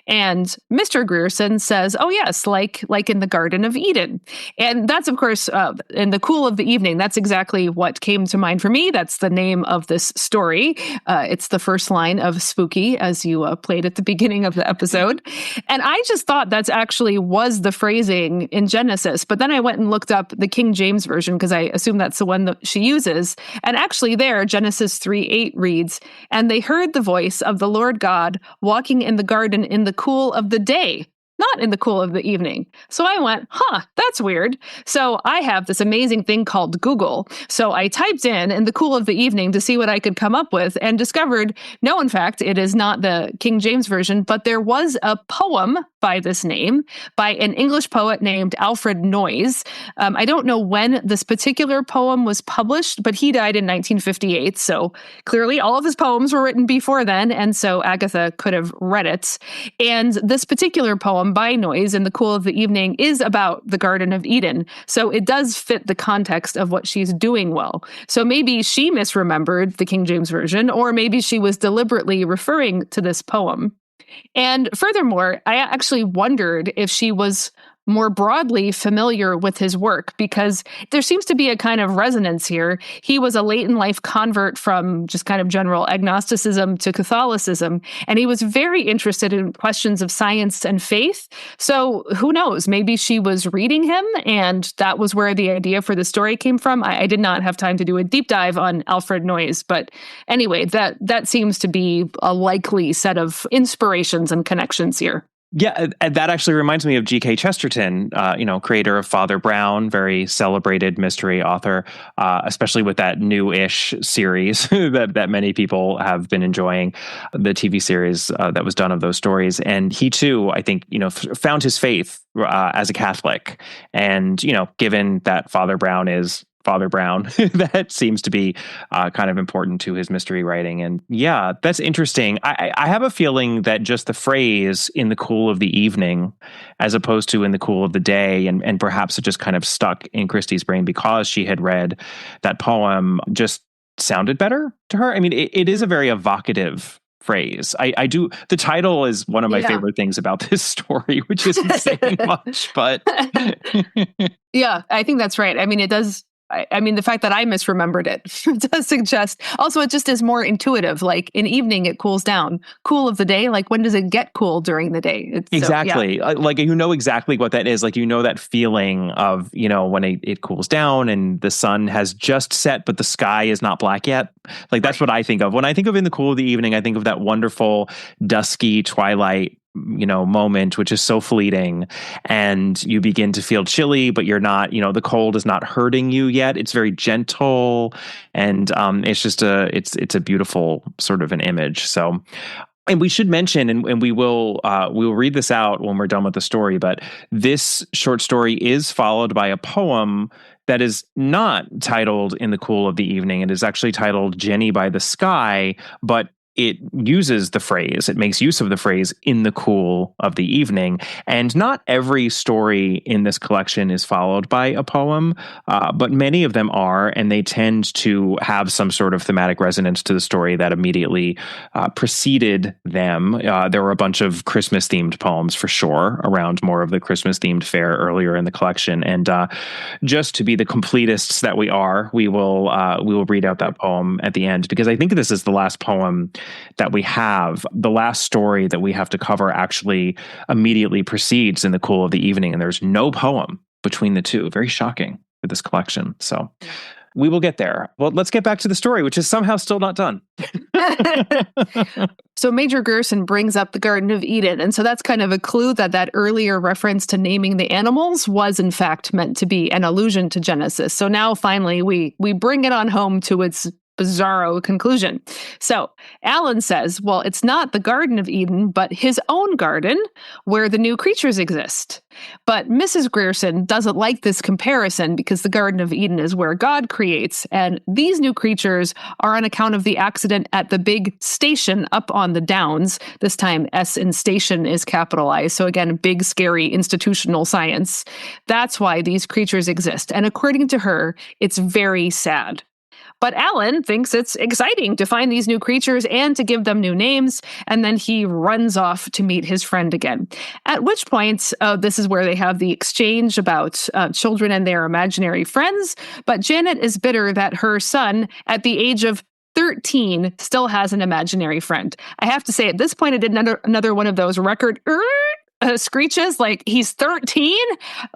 And Mr. Grierson says, oh, yes, like in the Garden of Eden. And that's, of course, in the cool of the evening. That's exactly what came to mind for me. That's the name of this story. It's the first line of Spooky, as you played at the beginning of the episode. And I just thought that's actually was the phrasing in Genesis. But then I went and looked up the King James Version because I assume that's the one that she uses. And actually there, Genesis 3:8 reads, and they heard the voice of the Lord God walking in the garden in the cool of the day, not in the cool of the evening. So I went, that's weird. So I have this amazing thing called Google. So I typed in the cool of the evening to see what I could come up with and discovered, no, in fact, it is not the King James Version, but there was a poem by this name by an English poet named Alfred Noyes. I don't know when this particular poem was published, but he died in 1958. So clearly all of his poems were written before then. And so Agatha could have read it. And this particular poem by Noyes in the cool of the evening is about the Garden of Eden. So it does fit the context of what she's doing well. So maybe she misremembered the King James Version, or maybe she was deliberately referring to this poem. And furthermore, I actually wondered if she was more broadly familiar with his work, because there seems to be a kind of resonance here. He was a late in life convert from just kind of general agnosticism to Catholicism, and he was very interested in questions of science and faith. So who knows, maybe she was reading him, and that was where the idea for the story came from. I did not have time to do a deep dive on Alfred Noyes, but anyway, that seems to be a likely set of inspirations and connections here. Yeah, that actually reminds me of G.K. Chesterton, creator of Father Brown, very celebrated mystery author, especially with that new-ish series that many people have been enjoying, the TV series that was done of those stories. And he too, I think, found his faith as a Catholic. And, given that Father Brown is Father Brown, that seems to be kind of important to his mystery writing. And yeah, that's interesting. I have a feeling that just the phrase in the cool of the evening, as opposed to in the cool of the day, and perhaps it just kind of stuck in Christie's brain because she had read that poem, just sounded better to her. I mean, it is a very evocative phrase. I do. The title is one of my favorite things about this story, which isn't saying much, but yeah, I think that's right. I mean, it does. I mean, the fact that I misremembered it does suggest. Also, it just is more intuitive. Like in evening, it cools down. Cool of the day. Like when does it get cool during the day? Exactly. So, yeah. Like exactly what that is. Like that feeling of when it cools down and the sun has just set, but the sky is not black yet. Like that's what I think of when I think of in the cool of the evening. I think of that wonderful dusky twilight moment, which is so fleeting, and you begin to feel chilly, but you're not, the cold is not hurting you yet. It's very gentle. And it's just it's a beautiful sort of an image. So, and we should mention, and we will read this out when we're done with the story, but this short story is followed by a poem that is not titled In the Cool of the Evening. It is actually titled Jenny by the Sky, but it uses the phrase, it makes use of the phrase in the cool of the evening. And not every story in this collection is followed by a poem, but many of them are, and they tend to have some sort of thematic resonance to the story that immediately preceded them. There were a bunch of Christmas-themed poems for sure around more of the Christmas-themed fare earlier in the collection. And just to be the completists that we are, we will read out that poem at the end, because I think this is the last poem that we have. The last story that we have to cover actually immediately precedes In the Cool of the Evening, and there's no poem between the two. Very shocking for this collection. So We will get there. Well, let's get back to the story, which is somehow still not done. So Major Gerson brings up the Garden of Eden. And so that's kind of a clue that earlier reference to naming the animals was in fact meant to be an allusion to Genesis. So now finally we bring it on home to its bizarro conclusion. So Alan says, well, it's not the Garden of Eden, but his own garden where the new creatures exist. But Mrs. Grierson doesn't like this comparison because the Garden of Eden is where God creates, and these new creatures are on account of the accident at the big station up on the downs. This time, S in station is capitalized. So again, big, scary institutional science. That's why these creatures exist. And according to her, it's very sad. But Alan thinks it's exciting to find these new creatures and to give them new names, and then he runs off to meet his friend again. At which point, this is where they have the exchange about children and their imaginary friends, but Janet is bitter that her son, at the age of 13, still has an imaginary friend. I have to say, at this point, I did another one of those record screeches, like he's 13,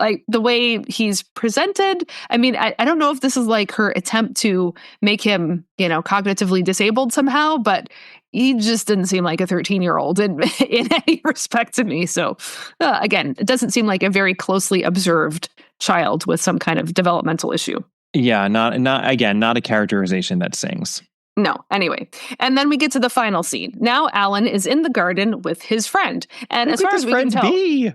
like the way he's presented. I mean, I don't know if this is like her attempt to make him, cognitively disabled somehow, but he just didn't seem like a 13-year-old in any respect to me. So again, it doesn't seem like a very closely observed child with some kind of developmental issue. Yeah, not a characterization that sings. No, anyway. And then we get to the final scene. Now Alan is in the garden with his friend. And as far as we can tell...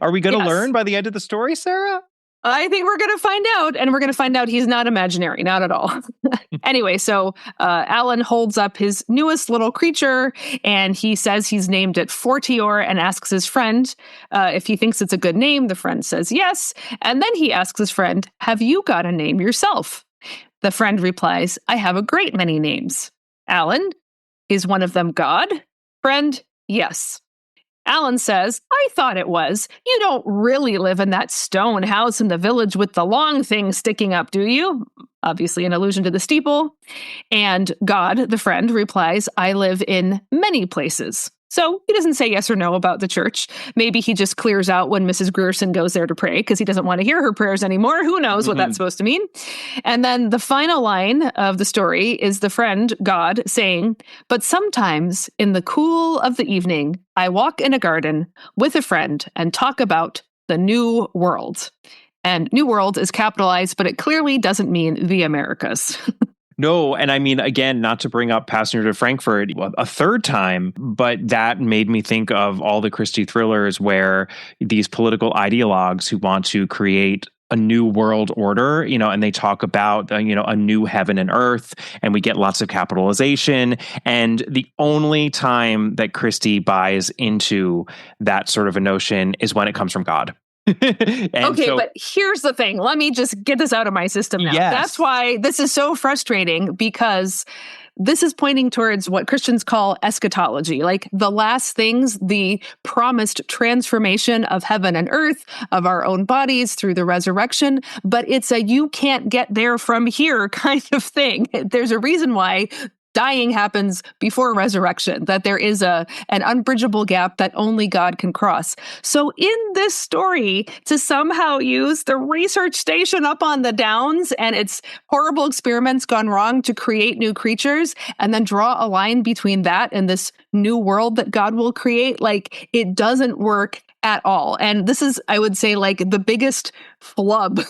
Are we going to learn by the end of the story, Sarah? I think we're going to find out. And we're going to find out he's not imaginary. Not at all. Anyway, so Alan holds up his newest little creature, and he says he's named it Fortior and asks his friend if he thinks it's a good name. The friend says yes. And then he asks his friend, have you got a name yourself? The friend replies, I have a great many names. Alan, is one of them God? Friend, yes. Alan says, I thought it was. You don't really live in that stone house in the village with the long thing sticking up, do you? Obviously an allusion to the steeple. And God, the friend, replies, I live in many places. So he doesn't say yes or no about the church. Maybe he just clears out when Mrs. Grierson goes there to pray because he doesn't want to hear her prayers anymore. Who knows what that's supposed to mean? And then the final line of the story is the friend, God, saying, but sometimes in the cool of the evening, I walk in a garden with a friend and talk about the new world. And new world is capitalized, but it clearly doesn't mean the Americas. No, and I mean, again, not to bring up Passenger to Frankfurt a third time, but that made me think of all the Christie thrillers where these political ideologues who want to create a new world order, and they talk about, a new heaven and earth, and we get lots of capitalization. And the only time that Christie buys into that sort of a notion is when it comes from God. But here's the thing. Let me just get this out of my system now. Yes. That's why this is so frustrating, because this is pointing towards what Christians call eschatology, like the last things, the promised transformation of heaven and earth, of our own bodies through the resurrection. But it's a you can't get there from here kind of thing. There's a reason why dying happens before resurrection, that there is an unbridgeable gap that only God can cross. So in this story, to somehow use the research station up on the downs and its horrible experiments gone wrong to create new creatures, and then draw a line between that and this new world that God will create, like, it doesn't work at all. And this is, I would say, like the biggest flub,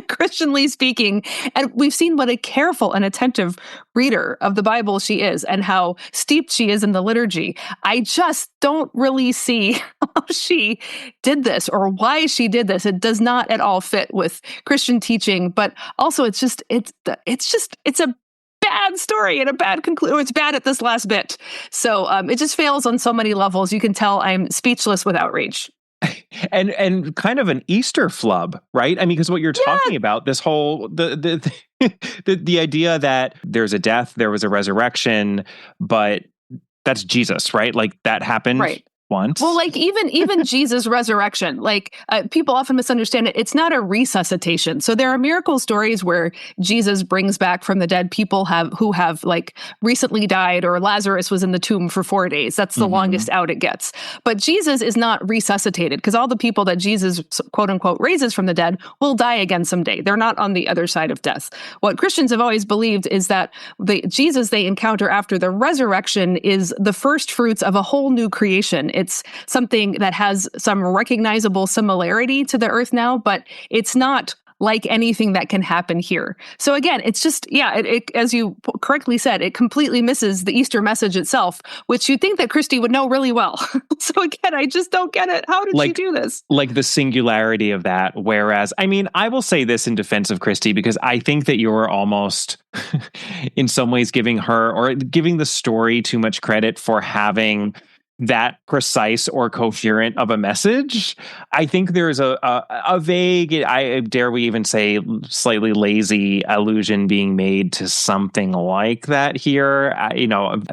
Christianly speaking. And we've seen what a careful and attentive reader of the Bible she is and how steeped she is in the liturgy. I just don't really see how she did this or why she did this. It does not at all fit with Christian teaching, but also it's a bad story and a bad conclusion. It's bad at this last bit. So it just fails on so many levels. You can tell I'm speechless with outrage. And kind of an Easter flub, right? I mean, because what you're talking about, this whole the idea that there's a death, there was a resurrection, but that's Jesus, right? Like that happened. Right. want. Well, like even Jesus' resurrection, like people often misunderstand it. It's not a resuscitation. So there are miracle stories where Jesus brings back from the dead people who have like recently died, or Lazarus was in the tomb for 4 days. That's the longest out it gets. But Jesus is not resuscitated, because all the people that Jesus, quote unquote, raises from the dead will die again someday. They're not on the other side of death. What Christians have always believed is that the Jesus they encounter after the resurrection is the first fruits of a whole new creation. It's something that has some recognizable similarity to the earth now, but it's not like anything that can happen here. So again, it's just, it, as you correctly said, it completely misses the Easter message itself, which you'd think that Christie would know really well. So again, I just don't get it. How did she do this? Like the singularity of that. Whereas, I mean, I will say this in defense of Christie, because I think that you're almost in some ways giving her, or giving the story, too much credit for having that precise or coherent of a message. I think there's a vague, I dare we even say slightly lazy allusion being made to something like that here,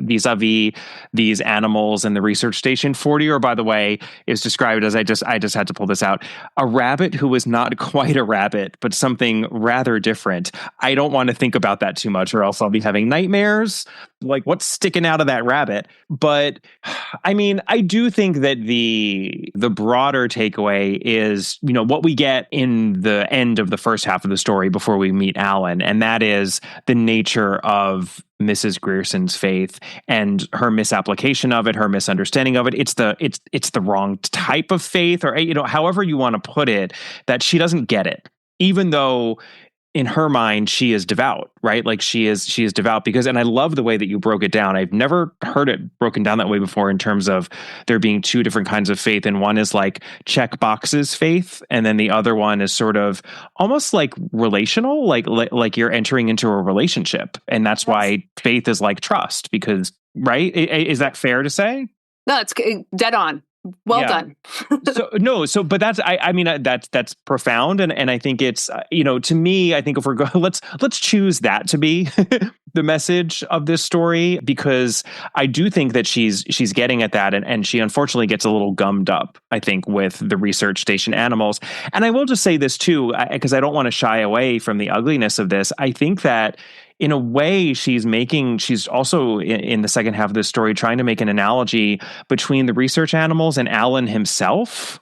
vis-a-vis these animals in the research station. Fortier, by the way, is described as, I just had to pull this out, a rabbit who was not quite a rabbit, but something rather different. I don't want to think about that too much, or else I'll be having nightmares. Like, what's sticking out of that rabbit? But I mean, I do think that the broader takeaway is, what we get in the end of the first half of the story before we meet Alan, and that is the nature of Mrs. Grierson's faith and her misapplication of it, her misunderstanding of it. It's the wrong type of faith, or however you want to put it, that she doesn't get it, even though in her mind, she is devout, right? Like she is devout because, and I love the way that you broke it down. I've never heard it broken down that way before, in terms of there being two different kinds of faith. And one is like check boxes faith. And then the other one is sort of almost like relational, like you're entering into a relationship. And that's why faith is like trust, because, right? Is that fair to say? No, it's dead on. Well done. But that's, I mean, that's profound. And I think it's, to me, I think if we're going, let's choose that to be the message of this story, because I do think that she's getting at that. And she unfortunately gets a little gummed up, I think, with the research station animals. And I will just say this too, because I don't want to shy away from the ugliness of this. I think that in a way, she's also in the second half of this story trying to make an analogy between the research animals and Alan himself.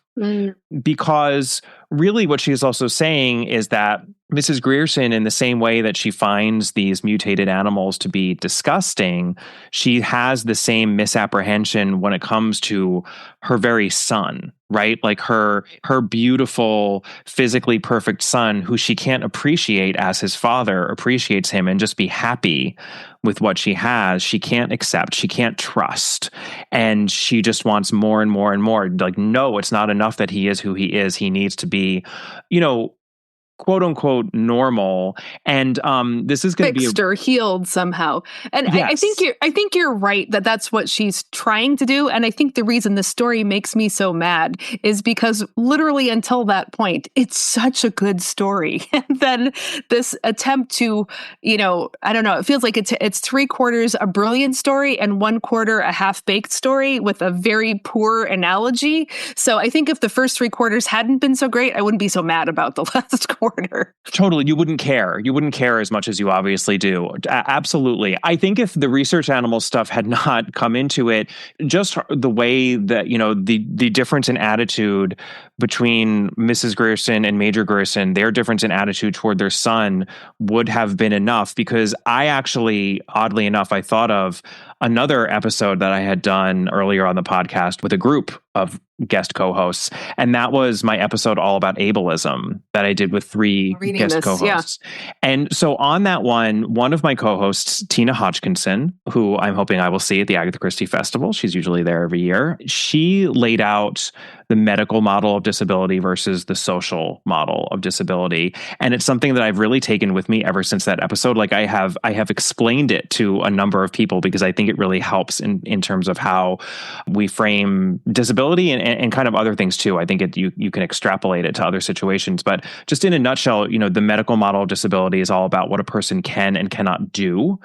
Because really what she is also saying is that Mrs. Grierson, in the same way that she finds these mutated animals to be disgusting, she has the same misapprehension when it comes to her very son, right? Like her beautiful, physically perfect son, who she can't appreciate as his father appreciates him and just be happy with what she has. She can't accept, she can't trust. And she just wants more and more and more. Like, no, it's not enough that he is who he is. He needs to be, quote unquote normal, and this is going to be fixed or healed somehow. And yes. I think you're right that that's what she's trying to do. And I think the reason the story makes me so mad is because literally until that point, it's such a good story, and then this attempt to, I don't know, it feels like it's 3/4 a brilliant story and 1/4 a half-baked story with a very poor analogy. So I think if the first 3/4 hadn't been so great, I wouldn't be so mad about the last quarter. Totally. You wouldn't care. You wouldn't care as much as you obviously do. Absolutely. I think if the research animal stuff had not come into it, just the way that, the difference in attitude between Mrs. Grierson and Major Grierson, their difference in attitude toward their son would have been enough, because I actually, oddly enough, I thought of another episode that I had done earlier on the podcast with a group of guest co-hosts, and that was my episode all about ableism that I did with 3 guest co-hosts. Yeah. And so on that one of my co-hosts, Tina Hodgkinson, who I'm hoping I will see at the Agatha Christie Festival, she's usually there every year, she laid out the medical model of disability versus the social model of disability. And it's something that I've really taken with me ever since that episode. Like I have explained it to a number of people because I think it really helps in terms of how we frame disability and kind of other things too. I think you can extrapolate it to other situations. But just in a nutshell, the medical model of disability is all about what a person can and cannot do.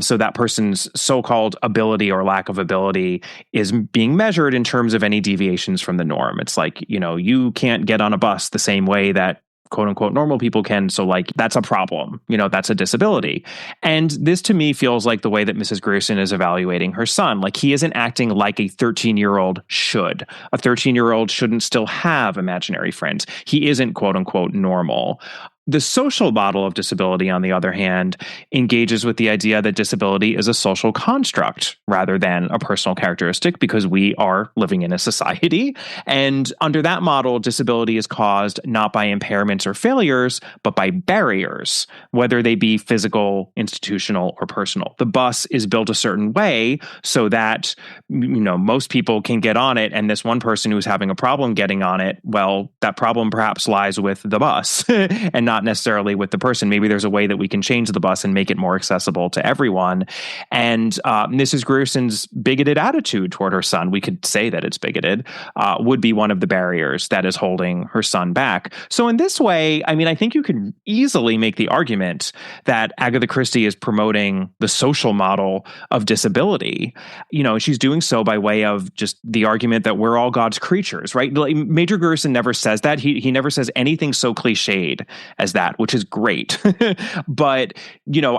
So that person's so-called ability or lack of ability is being measured in terms of any deviations from the norm. It's like, you can't get on a bus the same way that quote unquote normal people can. So like, that's a problem, that's a disability. And this to me feels like the way that Mrs. Grierson is evaluating her son. Like he isn't acting like a 13-year-old should. A 13-year-old shouldn't still have imaginary friends. He isn't quote unquote normal. The social model of disability, on the other hand, engages with the idea that disability is a social construct rather than a personal characteristic because we are living in a society. And under that model, disability is caused not by impairments or failures, but by barriers, whether they be physical, institutional, or personal. The bus is built a certain way so that, most people can get on it. And this one person who's having a problem getting on it, well, that problem perhaps lies with the bus and not necessarily with the person. Maybe there's a way that we can change the bus and make it more accessible to everyone. And Mrs. Grierson's bigoted attitude toward her son, we could say that it's bigoted, would be one of the barriers that is holding her son back. So in this way, I think you could easily make the argument that Agatha Christie is promoting the social model of disability. She's doing so by way of just the argument that we're all God's creatures, right? Like, Major Grierson never says that. He never says anything so cliched as that, which is great. But,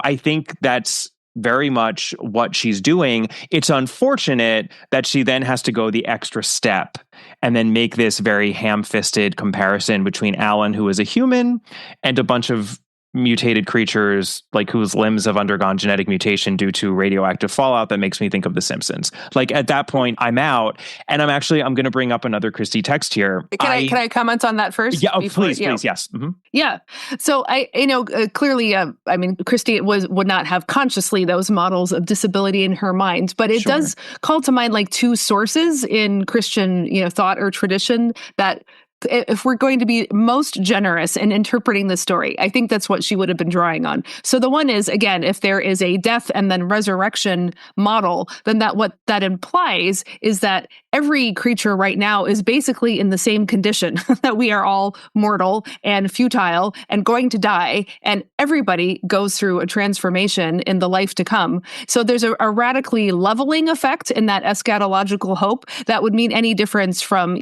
I think that's very much what she's doing. It's unfortunate that she then has to go the extra step and then make this very ham-fisted comparison between Alan, who is a human, and a bunch of mutated creatures like whose limbs have undergone genetic mutation due to radioactive fallout that makes me think of The Simpsons. Like at that point, I'm out, and I'm going to bring up another Christie text here. Can I comment on that first? Yeah, please, yes. Mm-hmm. Yeah. So clearly, Christie would not have consciously those models of disability in her mind, but it does call to mind like two sources in Christian, thought or tradition that if we're going to be most generous in interpreting the story, I think that's what she would have been drawing on. So the one is, again, if there is a death and then resurrection model, then what that implies is that every creature right now is basically in the same condition, that we are all mortal and futile and going to die, and everybody goes through a transformation in the life to come. So there's a radically leveling effect in that eschatological hope that would mean any difference from,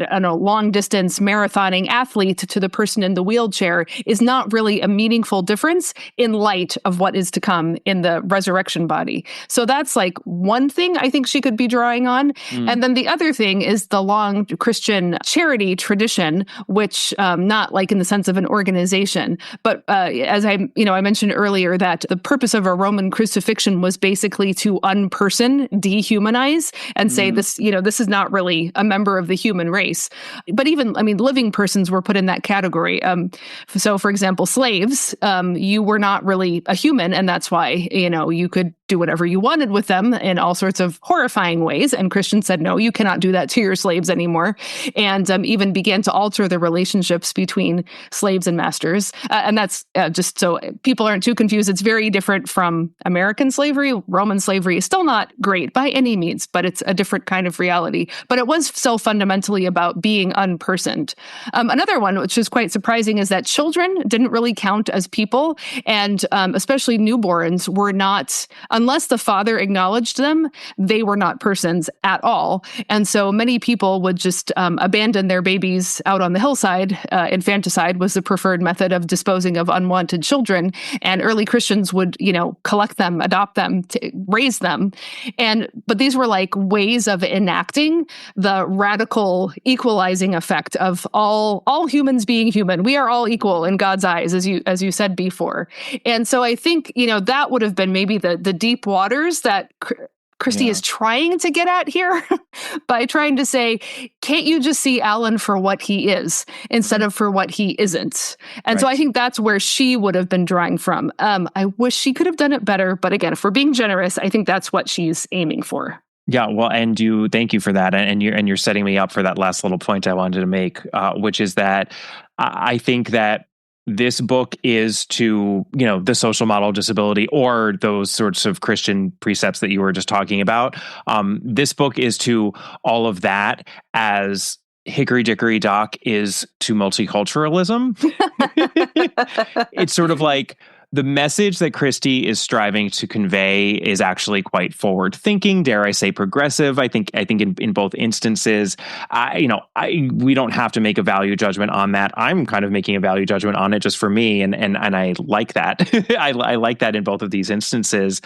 the long distance marathoning athlete to the person in the wheelchair is not really a meaningful difference in light of what is to come in the resurrection body. So that's like one thing I think she could be drawing on. And then the other thing is the long Christian charity tradition, which not like in the sense of an organization, but as I mentioned earlier, that the purpose of a Roman crucifixion was basically to unperson, dehumanize, and say this is not really a member of the human race. But even, living persons were put in that category. So, for example, slaves, you were not really a human, and that's why, you could do whatever you wanted with them in all sorts of horrifying ways. And Christians said, no, you cannot do that to your slaves anymore. And even began to alter the relationships between slaves and masters. And that's just so people aren't too confused. It's very different from American slavery. Roman slavery is still not great by any means, but it's a different kind of reality. But it was so fundamentally about being unpersoned. Another one, which is quite surprising, is that children didn't really count as people. And especially newborns were not, unless the father acknowledged them, they were not persons at all. And so many people would just abandon their babies out on the hillside. Infanticide was the preferred method of disposing of unwanted children. And early Christians would, collect them, adopt them, raise them. But these were like ways of enacting the radical equalizing effect of all humans being human. We are all equal in God's eyes, as you said before. And so I think, that would have been maybe the deep waters that Christie is trying to get at here by trying to say, can't you just see Alan for what he is instead of for what he isn't? And so I think that's where she would have been drawing from. I wish she could have done it better. But again, if we're being generous, I think that's what she's aiming for. Yeah, well, thank you for that, and you're setting me up for that last little point I wanted to make, which is that I think that this book is to, the social model of disability or those sorts of Christian precepts that you were just talking about. This book is to all of that as Hickory Dickory Dock is to multiculturalism. It's sort of like the message that Christie is striving to convey is actually quite forward thinking, dare I say progressive. I think in both instances, we don't have to make a value judgment on that. I'm kind of making a value judgment on it just for me. And I like that. I like that in both of these instances.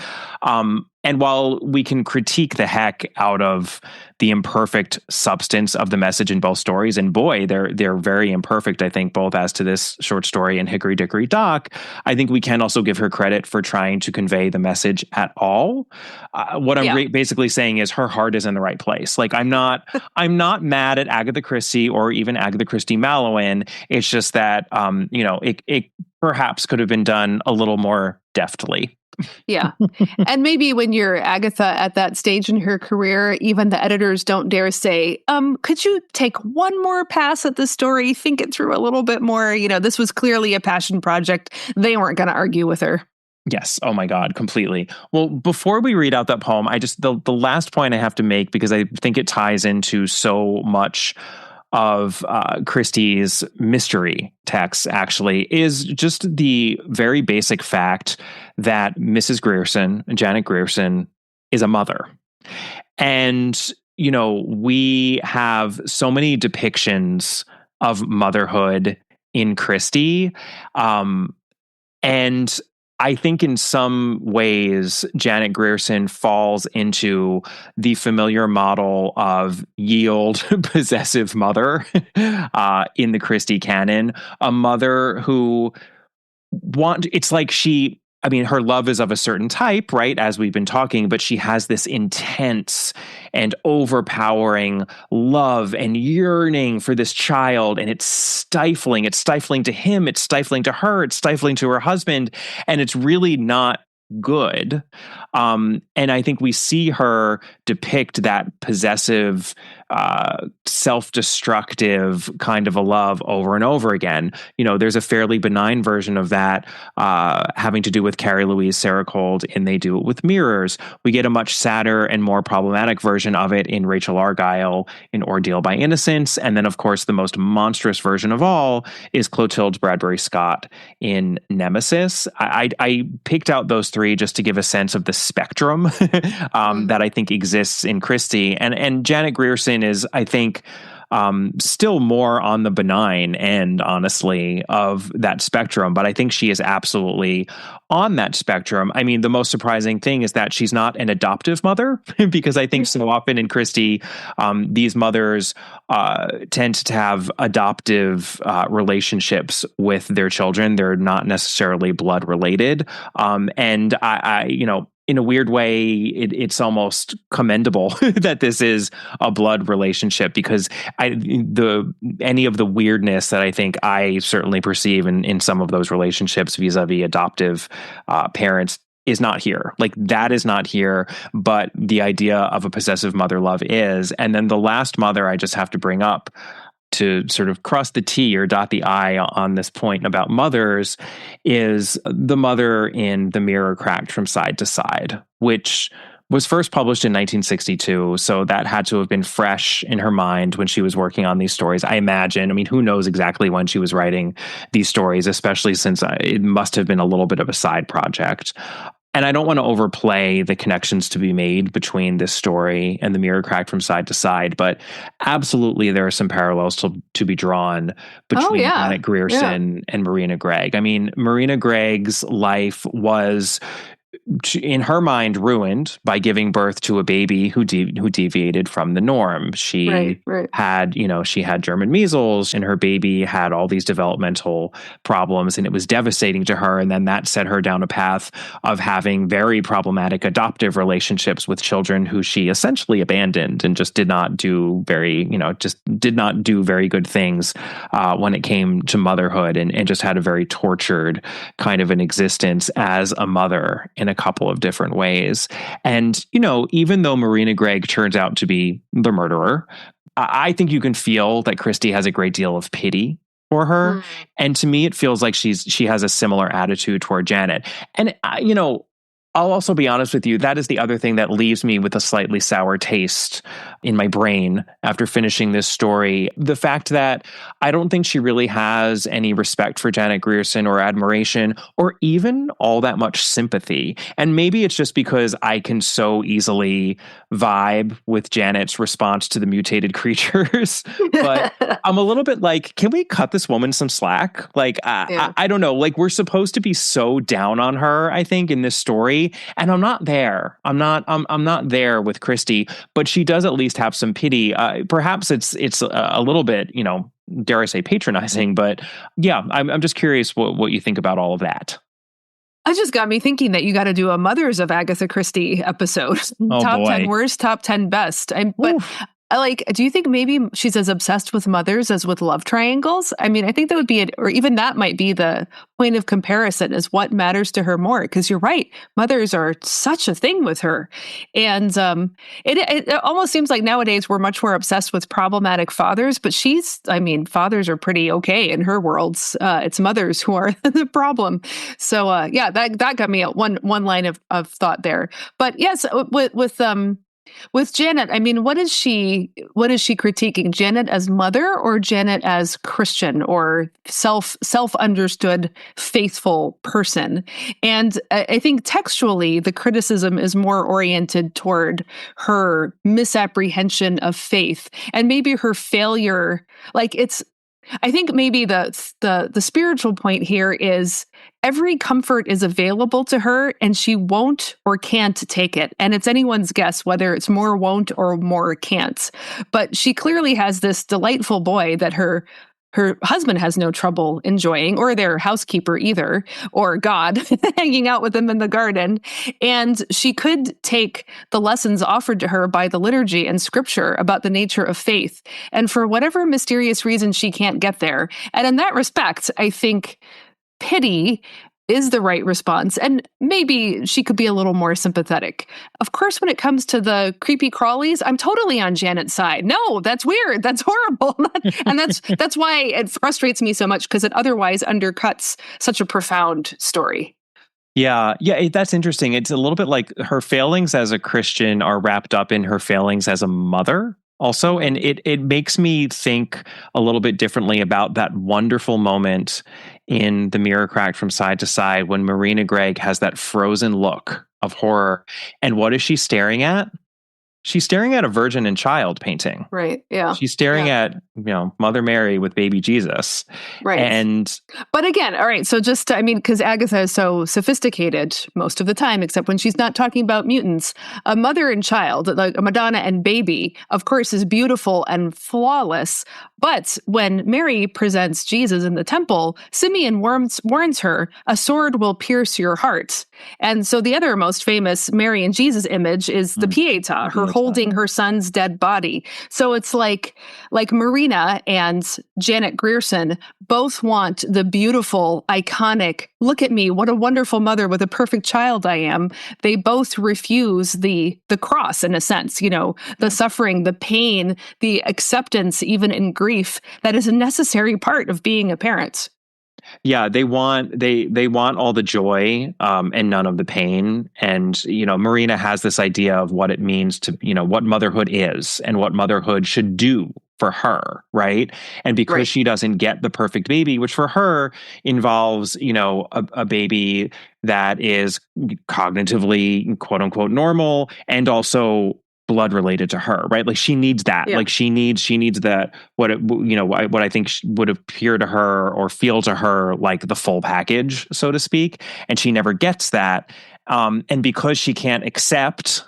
And while we can critique the heck out of the imperfect substance of the message in both stories, and boy, they're very imperfect, I think, both as to this short story and Hickory Dickory Dock, I think we can also give her credit for trying to convey the message at all. What I'm basically saying is her heart is in the right place. Like I'm not mad at Agatha Christie or even Agatha Christie Mallowan. It's just that it perhaps could have been done a little more deftly. Yeah. And maybe when you're Agatha at that stage in her career, even the editors don't dare say, could you take one more pass at the story, think it through a little bit more? This was clearly a passion project. They weren't going to argue with her. Yes. Oh my God, completely. Well, before we read out that poem, the last point I have to make, because I think it ties into so much of Christie's mystery text, actually, is just the very basic fact that Mrs. Grierson, Janet Grierson, is a mother. And, we have so many depictions of motherhood in Christie. And I think in some ways, Janet Grierson falls into the familiar model of yield, possessive mother in the Christie canon. A mother who it's like her love is of a certain type, right? As we've been talking, but she has this intense and overpowering love and yearning for this child. And it's stifling. It's stifling to him. It's stifling to her. It's stifling to her husband. And it's really not good. And I think we see her depict that possessive, self-destructive kind of a love over and over again. There's a fairly benign version of that having to do with Carrie Louise Saracold in They Do It With Mirrors. We get a much sadder and more problematic version of it in Rachel Argyle in Ordeal by Innocence. And then, of course, the most monstrous version of all is Clotilde Bradbury Scott in Nemesis. I picked out those three just to give a sense of the spectrum that I think exists in Christie. And Janet Grierson is, I think, still more on the benign end, honestly, of that spectrum. But I think she is absolutely on that spectrum. I mean, the most surprising thing is that she's not an adoptive mother, because I think so often in Christie, these mothers tend to have adoptive relationships with their children. They're not necessarily blood related. And I in a weird way, it's almost commendable that this is a blood relationship, because any of the weirdness that I think I certainly perceive in some of those relationships vis-a-vis adoptive parents is not here. Like, that is not here, but the idea of a possessive mother love is. And then the last mother I just have to bring up to sort of cross the T or dot the I on this point about mothers is the mother in The Mirror Cracked from Side to Side, which was first published in 1962. So that had to have been fresh in her mind when she was working on these stories, I imagine. I mean, who knows exactly when she was writing these stories, especially since it must have been a little bit of a side project. And I don't want to overplay the connections to be made between this story and The Mirror Cracked from Side to Side, but absolutely there are some parallels to be drawn between Janet Grierson and Marina Gregg. I mean, Marina Gregg's life was, in her mind, ruined by giving birth to a baby who deviated from the norm. She had, she had German measles, and her baby had all these developmental problems, and it was devastating to her. And then that set her down a path of having very problematic adoptive relationships with children who she essentially abandoned and just did not do very good things when it came to motherhood, and just had a very tortured kind of an existence as a mother. in a couple of different ways. And, even though Marina Gregg turns out to be the murderer, I think you can feel that Christie has a great deal of pity for her. And to me, it feels like she has a similar attitude toward Janet. And, I'll also be honest with you, that is the other thing that leaves me with a slightly sour taste in my brain after finishing this story. The fact that I don't think she really has any respect for Janet Grierson or admiration or even all that much sympathy. And maybe it's just because I can so easily vibe with Janet's response to the mutated creatures. But I'm a little bit like, can we cut this woman some slack? Like, I don't know. Like, we're supposed to be so down on her, I think, in this story. And I'm not there. I'm not there with Christie, but she does at least have some pity. Perhaps it's a little bit, dare I say, patronizing. But yeah, I'm just curious what you think about all of that. It just got me thinking that you got to do a Mothers of Agatha Christie episode. Top 10 worst, top 10 best. Do you think maybe she's as obsessed with mothers as with love triangles? I mean, I think that would be or even that might be the point of comparison is what matters to her more. Because you're right, mothers are such a thing with her. And it almost seems like nowadays we're much more obsessed with problematic fathers, but fathers are pretty okay in her worlds. It's mothers who are the problem. So that got me one line of thought there. But yes, with Janet, I mean, what is she critiquing? Janet as mother or Janet as Christian or self-understood faithful person? And I think textually, the criticism is more oriented toward her misapprehension of faith and maybe her failure. I think maybe the spiritual point here is every comfort is available to her and she won't or can't take it. And it's anyone's guess whether it's more won't or more can't. But she clearly has this delightful boy that her husband has no trouble enjoying, or their housekeeper either, or God hanging out with them in the garden. And she could take the lessons offered to her by the liturgy and scripture about the nature of faith. And for whatever mysterious reason, she can't get there. And in that respect, I think pity is the right response. And maybe she could be a little more sympathetic. Of course, when it comes to the creepy crawlies, I'm totally on Janet's side. No, that's weird. That's horrible. And that's why it frustrates me so much, because it otherwise undercuts such a profound story. Yeah, that's interesting. It's a little bit like her failings as a Christian are wrapped up in her failings as a mother also. And it makes me think a little bit differently about that wonderful moment in The Mirror Cracked from Side to Side when Marina Gregg has that frozen look of horror. And what is she staring at? She's staring at a Virgin and Child painting. Right. Yeah. She's staring at, Mother Mary with baby Jesus. Right. But again, all right. So because Agatha is so sophisticated most of the time, except when she's not talking about mutants, a mother and child, like a Madonna and baby, of course, is beautiful and flawless. But when Mary presents Jesus in the temple, Simeon warns her, a sword will pierce your heart. And so the other most famous Mary and Jesus image is the Pietà, her holding her son's dead body. So it's like Marina and Janet Grierson both want the beautiful, iconic, look at me, what a wonderful mother with a perfect child I am. They both refuse the cross in a sense, the suffering, the pain, the acceptance, even in grief, that is a necessary part of being a parent. Yeah, they want all the joy and none of the pain. And, Marina has this idea of what it means to, what motherhood is and what motherhood should do for her, right? And because she doesn't get the perfect baby, which for her involves, a baby that is cognitively, quote unquote, normal and also blood related to her, right? Like she needs that. Yeah. Like she needs that. What I think would appear to her or feel to her like the full package, so to speak, and she never gets that. And because she can't accept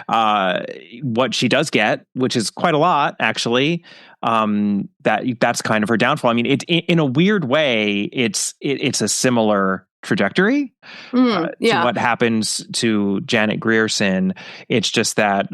what she does get, which is quite a lot, actually, that's kind of her downfall. I mean, in a weird way, it's a similar trajectory to Yeah. what happens to Janet Grierson. It's just that,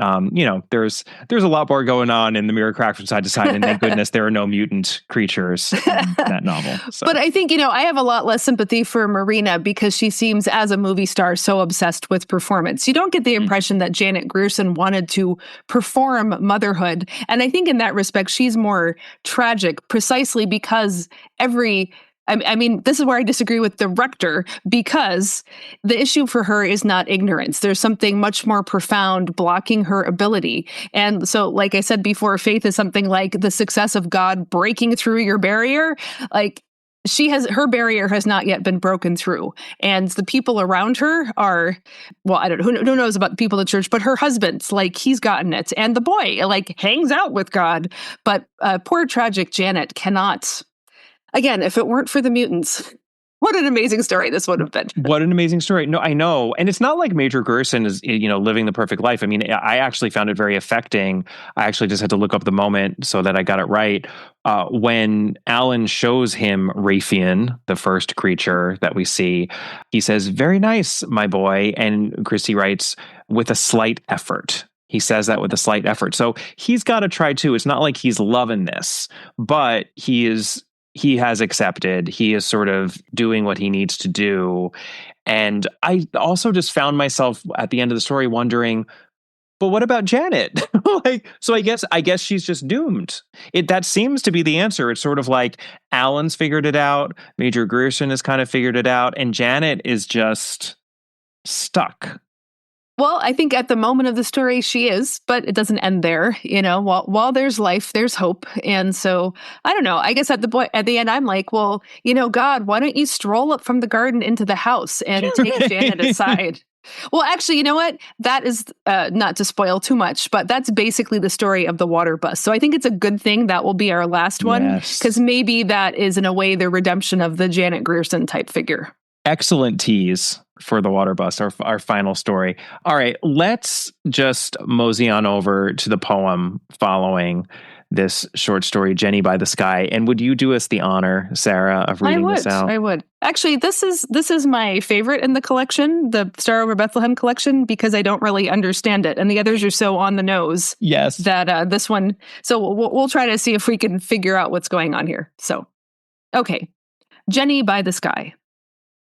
there's a lot more going on in The Mirror Cracked from Side to Side, and thank goodness there are no mutant creatures in that novel. So. But I think, I have a lot less sympathy for Marina because she seems, as a movie star, so obsessed with performance. You don't get the impression that Janet Grierson wanted to perform motherhood. And I think in that respect, she's more tragic precisely because this is where I disagree with the rector, because the issue for her is not ignorance. There's something much more profound blocking her ability. And so, like I said before, faith is something like the success of God breaking through your barrier. Like, her barrier has not yet been broken through. And the people around her are, well, I don't know, who knows about the people in the church, but her husband's like, he's gotten it. And the boy hangs out with God. But poor tragic Janet cannot. Again, if it weren't for the mutants, what an amazing story this would have been. What an amazing story. No, I know. And it's not like Major Grierson is, living the perfect life. I mean, I actually found it very affecting. I actually just had to look up the moment so that I got it right. When Alan shows him Raytheon, the first creature that we see, he says, "Very nice, my boy." And Christie writes, "With a slight effort." He says that with a slight effort. So he's got to try too. It's not like he's loving this, but he has accepted. He is sort of doing what he needs to do. And I also just found myself at the end of the story wondering, but what about Janet? So I guess she's just doomed. That seems to be the answer. It's sort of like Alan's figured it out, Major Grierson has kind of figured it out, and Janet is just stuck. Well, I think at the moment of the story, she is, but it doesn't end there. While there's life, there's hope. And so, I don't know, I guess at the end, I'm like, well, God, why don't you stroll up from the garden into the house and take Janet aside? Well, actually, you know what? That is not to spoil too much, but that's basically the story of the water bus. So I think it's a good thing that will be our last one, because maybe that is, in a way, the redemption of the Janet Grierson type figure. Excellent tease for the water bus, our final story. All right, let's just mosey on over to the poem following this short story, Jenny by the Sky. And would you do us the honor, Sarah, of reading this out? I would. Actually, this is my favorite in the collection, the Star Over Bethlehem collection, because I don't really understand it. And the others are so on the nose. Yes. That this one, so we'll try to see if we can figure out what's going on here. So, okay. Jenny by the Sky.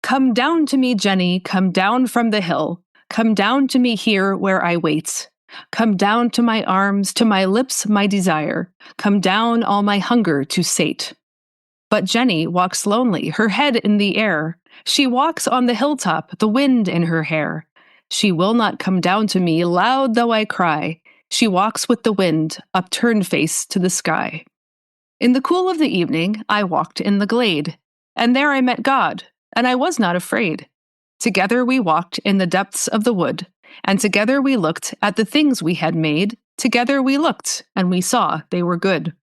Come down to me, Jenny, come down from the hill. Come down to me here where I wait. Come down to my arms, to my lips, my desire. Come down all my hunger to sate. But Jenny walks lonely, her head in the air. She walks on the hilltop, the wind in her hair. She will not come down to me, loud though I cry. She walks with the wind, upturned face to the sky. In the cool of the evening, I walked in the glade, and there I met God. And I was not afraid. Together we walked in the depths of the wood, and together we looked at the things we had made. Together we looked, and we saw they were good.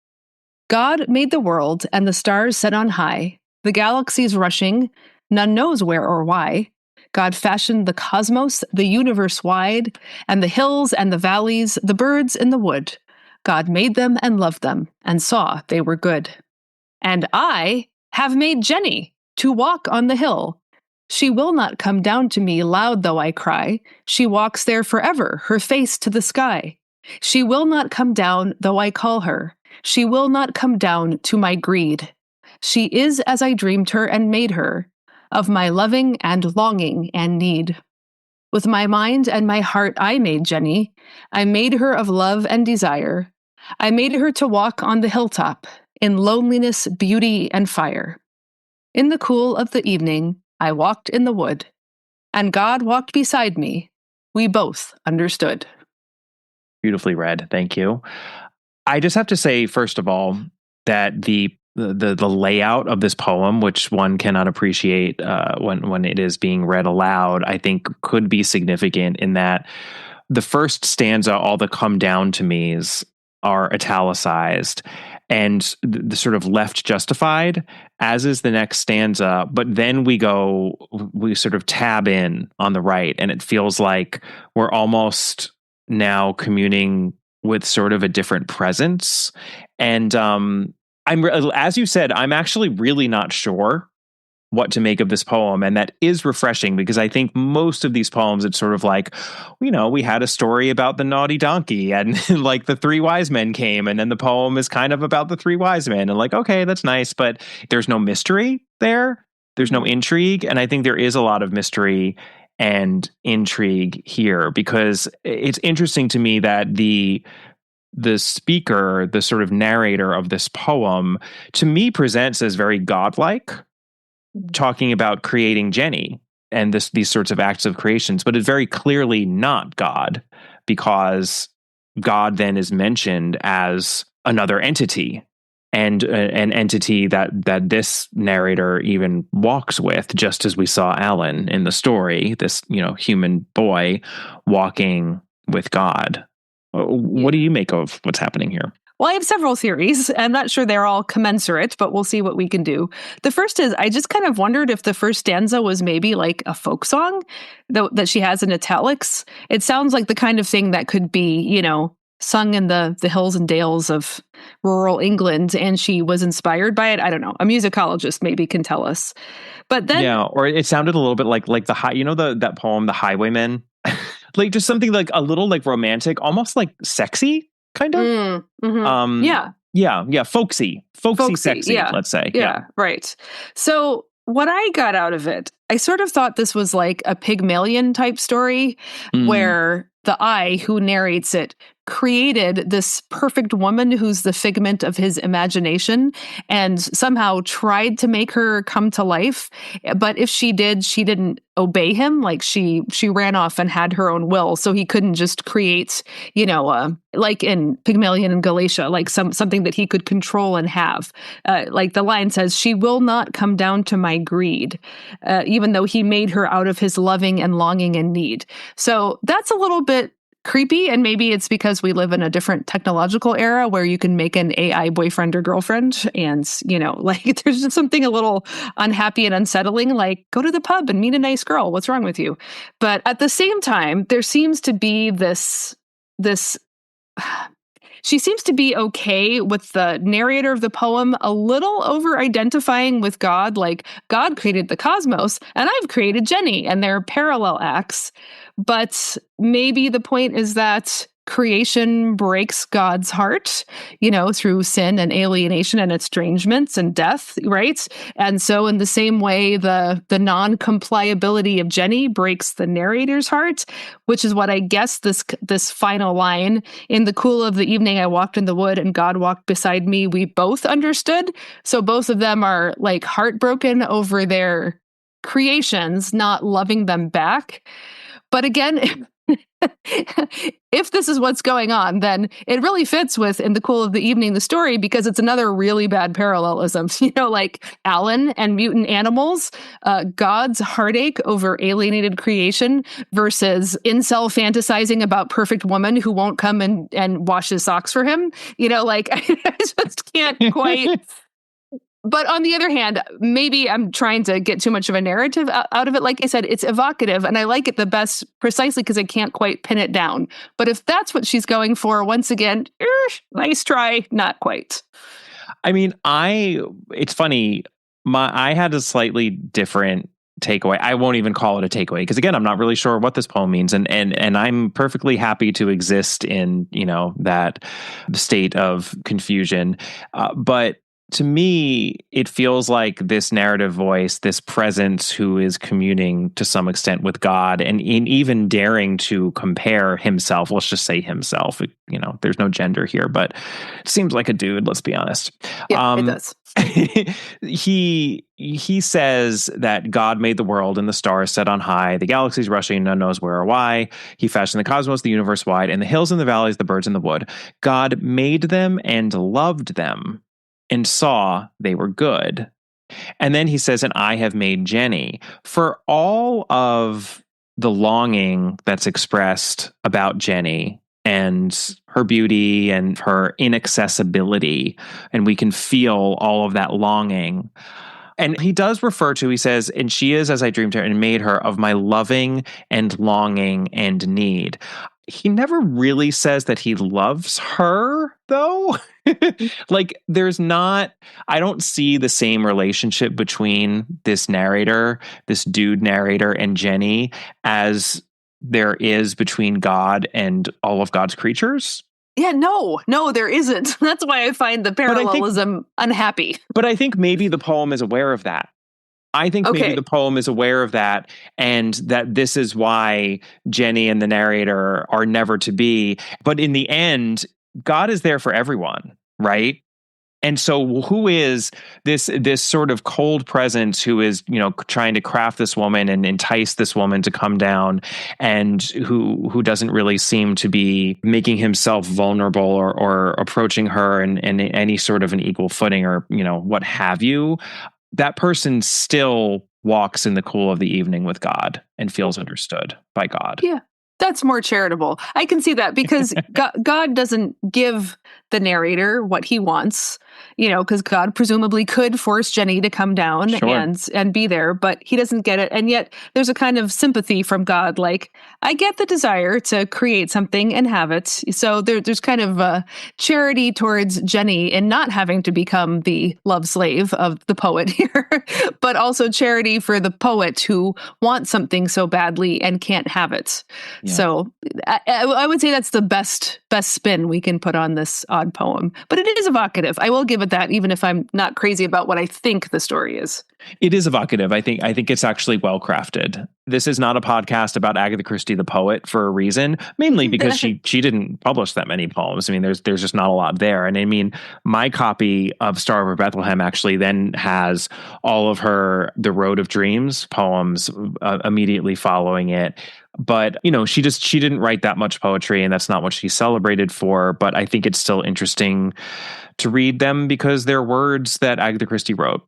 God made the world and the stars set on high, the galaxies rushing, none knows where or why. God fashioned the cosmos, the universe wide, and the hills and the valleys, the birds in the wood. God made them and loved them, and saw they were good. And I have made Jenny to walk on the hill. She will not come down to me, loud though I cry. She walks there forever, her face to the sky. She will not come down, though I call her. She will not come down to my greed. She is as I dreamed her and made her, of my loving and longing and need. With my mind and my heart I made Jenny. I made her of love and desire. I made her to walk on the hilltop, in loneliness, beauty, and fire. In the cool of the evening, I walked in the wood, and God walked beside me. We both understood. Beautifully read. Thank you. I just have to say, first of all, that the layout of this poem, which one cannot appreciate when it is being read aloud, I think could be significant in that the first stanza, all the come down to me's, are italicized and the sort of left justified, as is the next stanza. But then we sort of tab in on the right, and it feels like we're almost now communing with sort of a different presence. And as you said, I'm actually really not sure what to make of this poem. And that is refreshing, because I think most of these poems, it's sort of like, we had a story about the naughty donkey and like the three wise men came, and then the poem is kind of about the three wise men, and like, okay, that's nice, but there's no mystery there. There's no intrigue. And I think there is a lot of mystery and intrigue here, because it's interesting to me that the speaker, the sort of narrator of this poem, to me presents as very godlike, talking about creating Jenny and these sorts of acts of creations, but it's very clearly not God, because God then is mentioned as another entity, and an entity that this narrator even walks with, just as we saw Alan in the story, this human boy walking with God. What do you make of what's happening here? Well, I have several theories. I'm not sure they're all commensurate, but we'll see what we can do. The first is, I just kind of wondered if the first stanza was maybe like a folk song that she has in italics. It sounds like the kind of thing that could be, sung in the hills and dales of rural England, and she was inspired by it. I don't know. A musicologist maybe can tell us. But then, yeah, or it sounded a little bit like the that poem, The Highwaymen, like just something like a little like romantic, almost like sexy, kind of. Yeah, folksy, sexy. Yeah. Let's say. Yeah, right. So what I got out of it, I sort of thought this was like a Pygmalion type story, where the I who narrates it created this perfect woman who's the figment of his imagination, and somehow tried to make her come to life. But if she didn't obey him. Like she ran off and had her own will, so he couldn't just create, like in Pygmalion and Galatia, like something that he could control and have. Like the line says, "She will not come down to my greed," even though he made her out of his loving and longing and need. So that's a little bit creepy, and maybe it's because we live in a different technological era where you can make an AI boyfriend or girlfriend, and like there's just something a little unhappy and unsettling, like go to the pub and meet a nice girl, what's wrong with you? But at the same time, there seems to be this she seems to be okay with the narrator of the poem a little over-identifying with God, like God created the cosmos and I've created Jenny, and they're parallel acts. But maybe the point is that creation breaks God's heart, through sin and alienation and estrangements and death, right? And so in the same way, the non-compliability of Jenny breaks the narrator's heart, which is what I guess this final line, "In the cool of the evening, I walked in the wood and God walked beside me," we both understood. So both of them are like heartbroken over their creations, not loving them back. But again, if this is what's going on, then it really fits with "In the cool of the evening," the story, because it's another really bad parallelism. Like Alan and mutant animals, God's heartache over alienated creation versus incel fantasizing about perfect woman who won't come and wash his socks for him. I just can't quite... But on the other hand, maybe I'm trying to get too much of a narrative out of it. Like I said, it's evocative, and I like it the best precisely because I can't quite pin it down. But if that's what she's going for, once again, nice try, not quite. I mean, it's funny. I had a slightly different takeaway. I won't even call it a takeaway, because again, I'm not really sure what this poem means, and I'm perfectly happy to exist in that state of confusion. But to me, it feels like this narrative voice, this presence who is communing to some extent with God, and in even daring to compare himself, let's just say himself, there's no gender here, but it seems like a dude, let's be honest. Yeah, it does. He says that God made the world and the stars set on high, the galaxies rushing, none knows where or why. He fashioned the cosmos, the universe wide, and the hills and the valleys, the birds and the wood. God made them and loved them, and saw they were good. And then he says, "And I have made Jenny." For all of the longing that's expressed about Jenny and her beauty and her inaccessibility, and we can feel all of that longing. And he does refer to, he says, "And she is as I dreamed her and made her, of my loving and longing and need." He never really says that he loves her, though. Like, there's not, I don't see the same relationship between this narrator, this dude narrator, and Jenny as there is between God and all of God's creatures. Yeah, no, there isn't. That's why I find the parallelism unhappy. But I think maybe the poem is aware of that. I think maybe the poem is aware of that, and that this is why Jenny and the narrator are never to be. But in the end, God is there for everyone, right? And so who is this sort of cold presence who is, trying to craft this woman and entice this woman to come down, and who doesn't really seem to be making himself vulnerable or approaching her in any sort of an equal footing, or, what have you. That person still walks in the cool of the evening with God and feels understood by God. Yeah, that's more charitable. I can see that, because God doesn't give the narrator what he wants, because God presumably could force Jenny to come down and be there, but he doesn't get it. And yet there's a kind of sympathy from God, like, I get the desire to create something and have it. So there's kind of a charity towards Jenny in not having to become the love slave of the poet here, but also charity for the poet who wants something so badly and can't have it. Yeah. So I would say that's the best spin we can put on this odd poem. But it is evocative. I will give it that, even if I'm not crazy about what I think the story is. It is evocative. I think it's actually well crafted. This is not a podcast about Agatha Christie the poet for a reason, mainly because she didn't publish that many poems. I mean, there's just not a lot there. And I mean, my copy of Star Over Bethlehem actually then has all of her The Road of Dreams poems immediately following it. But, she didn't write that much poetry, and that's not what she's celebrated for. But I think it's still interesting to read them because they're words that Agatha Christie wrote.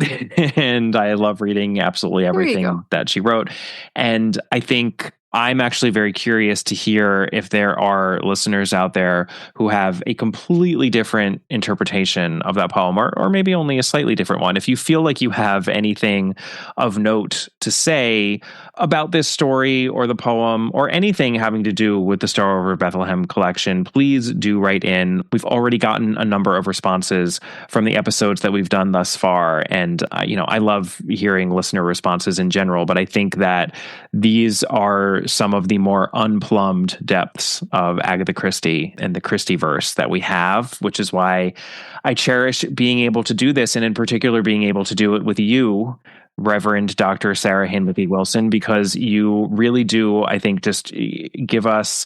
And I love reading absolutely everything that she wrote. And I think I'm actually very curious to hear if there are listeners out there who have a completely different interpretation of that poem, or maybe only a slightly different one. If you feel like you have anything of note to say about this story or the poem or anything having to do with the Star Over Bethlehem collection, please do write in. We've already gotten a number of responses from the episodes that we've done thus far. And, I love hearing listener responses in general, but I think that these are some of the more unplumbed depths of Agatha Christie and the Christie verse that we have, which is why I cherish being able to do this, and in particular being able to do it with you, Reverend Dr. Sara Hinlicky Wilson, because you really do, I think, just give us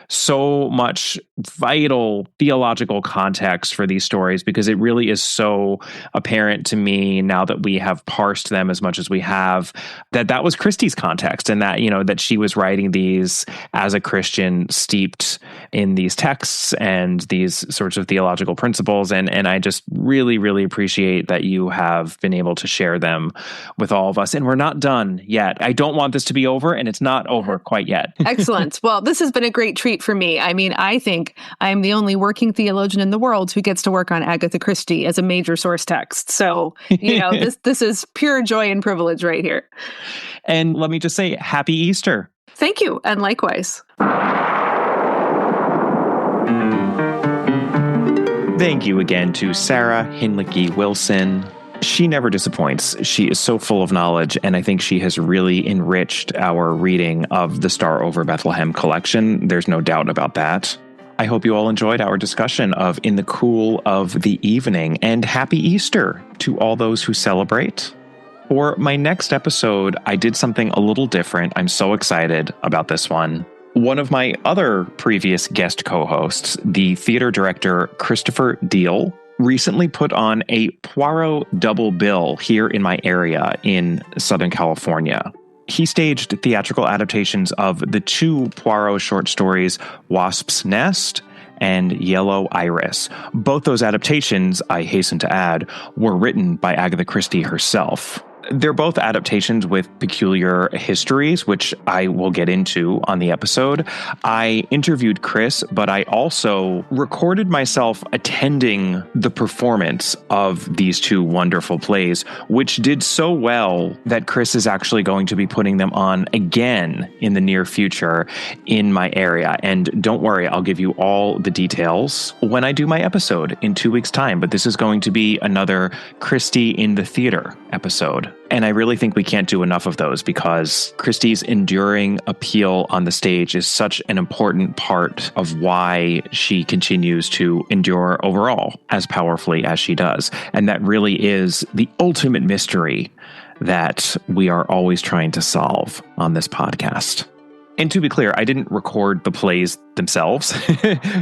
so much vital theological context for these stories, because it really is so apparent to me now that we have parsed them as much as we have, that was Christie's context, and that, that she was writing these as a Christian steeped in these texts and these sorts of theological principles. And I just really, really appreciate that you have been able to share them with all of us. And we're not done yet. I don't want this to be over, and it's not over quite yet. Excellent. Well, this has been a great treat for me. I mean, I think I'm the only working theologian in the world who gets to work on Agatha Christie as a major source text. So, this is pure joy and privilege right here. And let me just say, happy Easter. Thank you. And likewise. Thank you again to Sara Hinlicky Wilson. She never disappoints. She is so full of knowledge, and I think she has really enriched our reading of the Star Over Bethlehem collection. There's no doubt about that. I hope you all enjoyed our discussion of In the Cool of the Evening, and happy Easter to all those who celebrate. For my next episode, I did something a little different. I'm so excited about this one. One of my other previous guest co-hosts, the theater director Christopher Deal, recently put on a Poirot double bill here in my area in Southern California. He staged theatrical adaptations of the two Poirot short stories, Wasp's Nest and Yellow Iris. Both those adaptations, I hasten to add, were written by Agatha Christie herself. They're both adaptations with peculiar histories, which I will get into on the episode. I interviewed Chris, but I also recorded myself attending the performance of these two wonderful plays, which did so well that Chris is actually going to be putting them on again in the near future in my area. And don't worry, I'll give you all the details when I do my episode in 2 weeks' time. But this is going to be another Christie in the theater episode. And I really think we can't do enough of those because Christie's enduring appeal on the stage is such an important part of why she continues to endure overall as powerfully as she does. And that really is the ultimate mystery that we are always trying to solve on this podcast. And to be clear, I didn't record the plays themselves.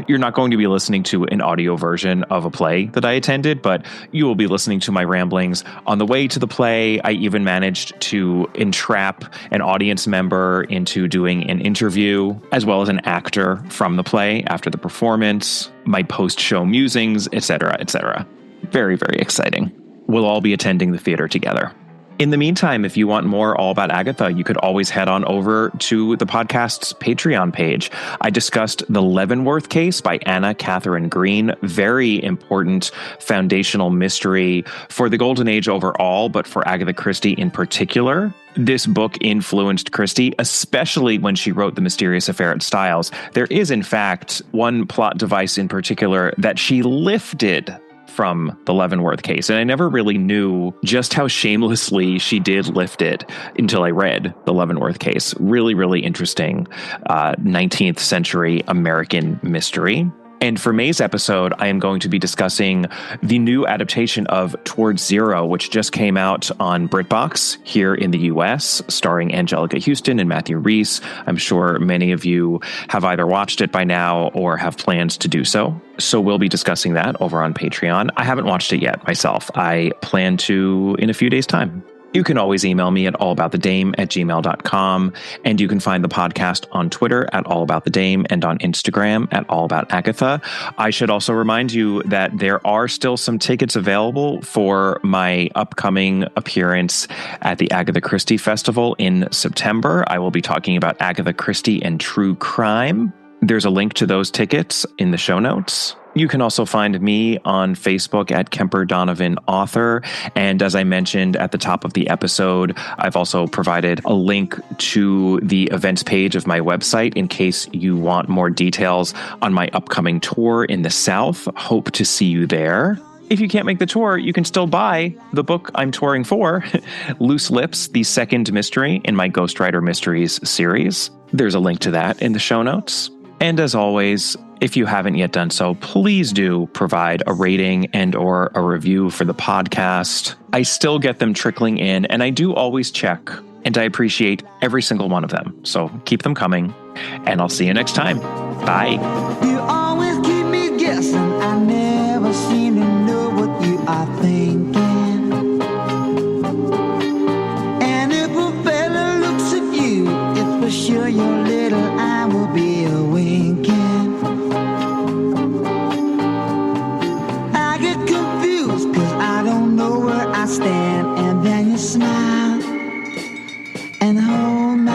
You're not going to be listening to an audio version of a play that I attended, but you will be listening to my ramblings on the way to the play. I even managed to entrap an audience member into doing an interview, as well as an actor from the play after the performance, my post-show musings, etc., etc. Very, very exciting. We'll all be attending the theater together. In the meantime, if you want more all about Agatha, you could always head on over to the podcast's Patreon page. I discussed The Leavenworth Case by Anna Catherine Green. Very important foundational mystery for the Golden Age overall, but for Agatha Christie in particular. This book influenced Christie, especially when she wrote The Mysterious Affair at Styles. There is, in fact, one plot device in particular that she lifted from the Leavenworth case. And I never really knew just how shamelessly she did lift it until I read the Leavenworth case. Really, really interesting 19th century American mystery. And for May's episode, I am going to be discussing the new adaptation of Towards Zero, which just came out on BritBox here in the US, starring Angelica Houston and Matthew Rhys. I'm sure many of you have either watched it by now or have plans to do so. So we'll be discussing that over on Patreon. I haven't watched it yet myself. I plan to in a few days' time. You can always email me at allaboutthedame@gmail.com, and you can find the podcast on Twitter at allaboutthedame and on Instagram at allaboutagatha. I should also remind you that there are still some tickets available for my upcoming appearance at the Agatha Christie Festival in September. I will be talking about Agatha Christie and true crime. There's a link to those tickets in the show notes. You can also find me on Facebook at Kemper Donovan Author. And as I mentioned at the top of the episode, I've also provided a link to the events page of my website in case you want more details on my upcoming tour in the South. Hope to see you there. If you can't make the tour, you can still buy the book I'm touring for, Loose Lips, the second mystery in my Ghostwriter Mysteries series. There's a link to that in the show notes. And as always, if you haven't yet done so, please do provide a rating and or a review for the podcast. I still get them trickling in, and I do always check, and I appreciate every single one of them. So keep them coming, and I'll see you next time. Bye. You always keep me guessing. I never seem to know what you are thinking. And if a fella looks at you, it's for sure your little eye will be a winking. I get confused 'cause I don't know where I stand, and then you smile and hold my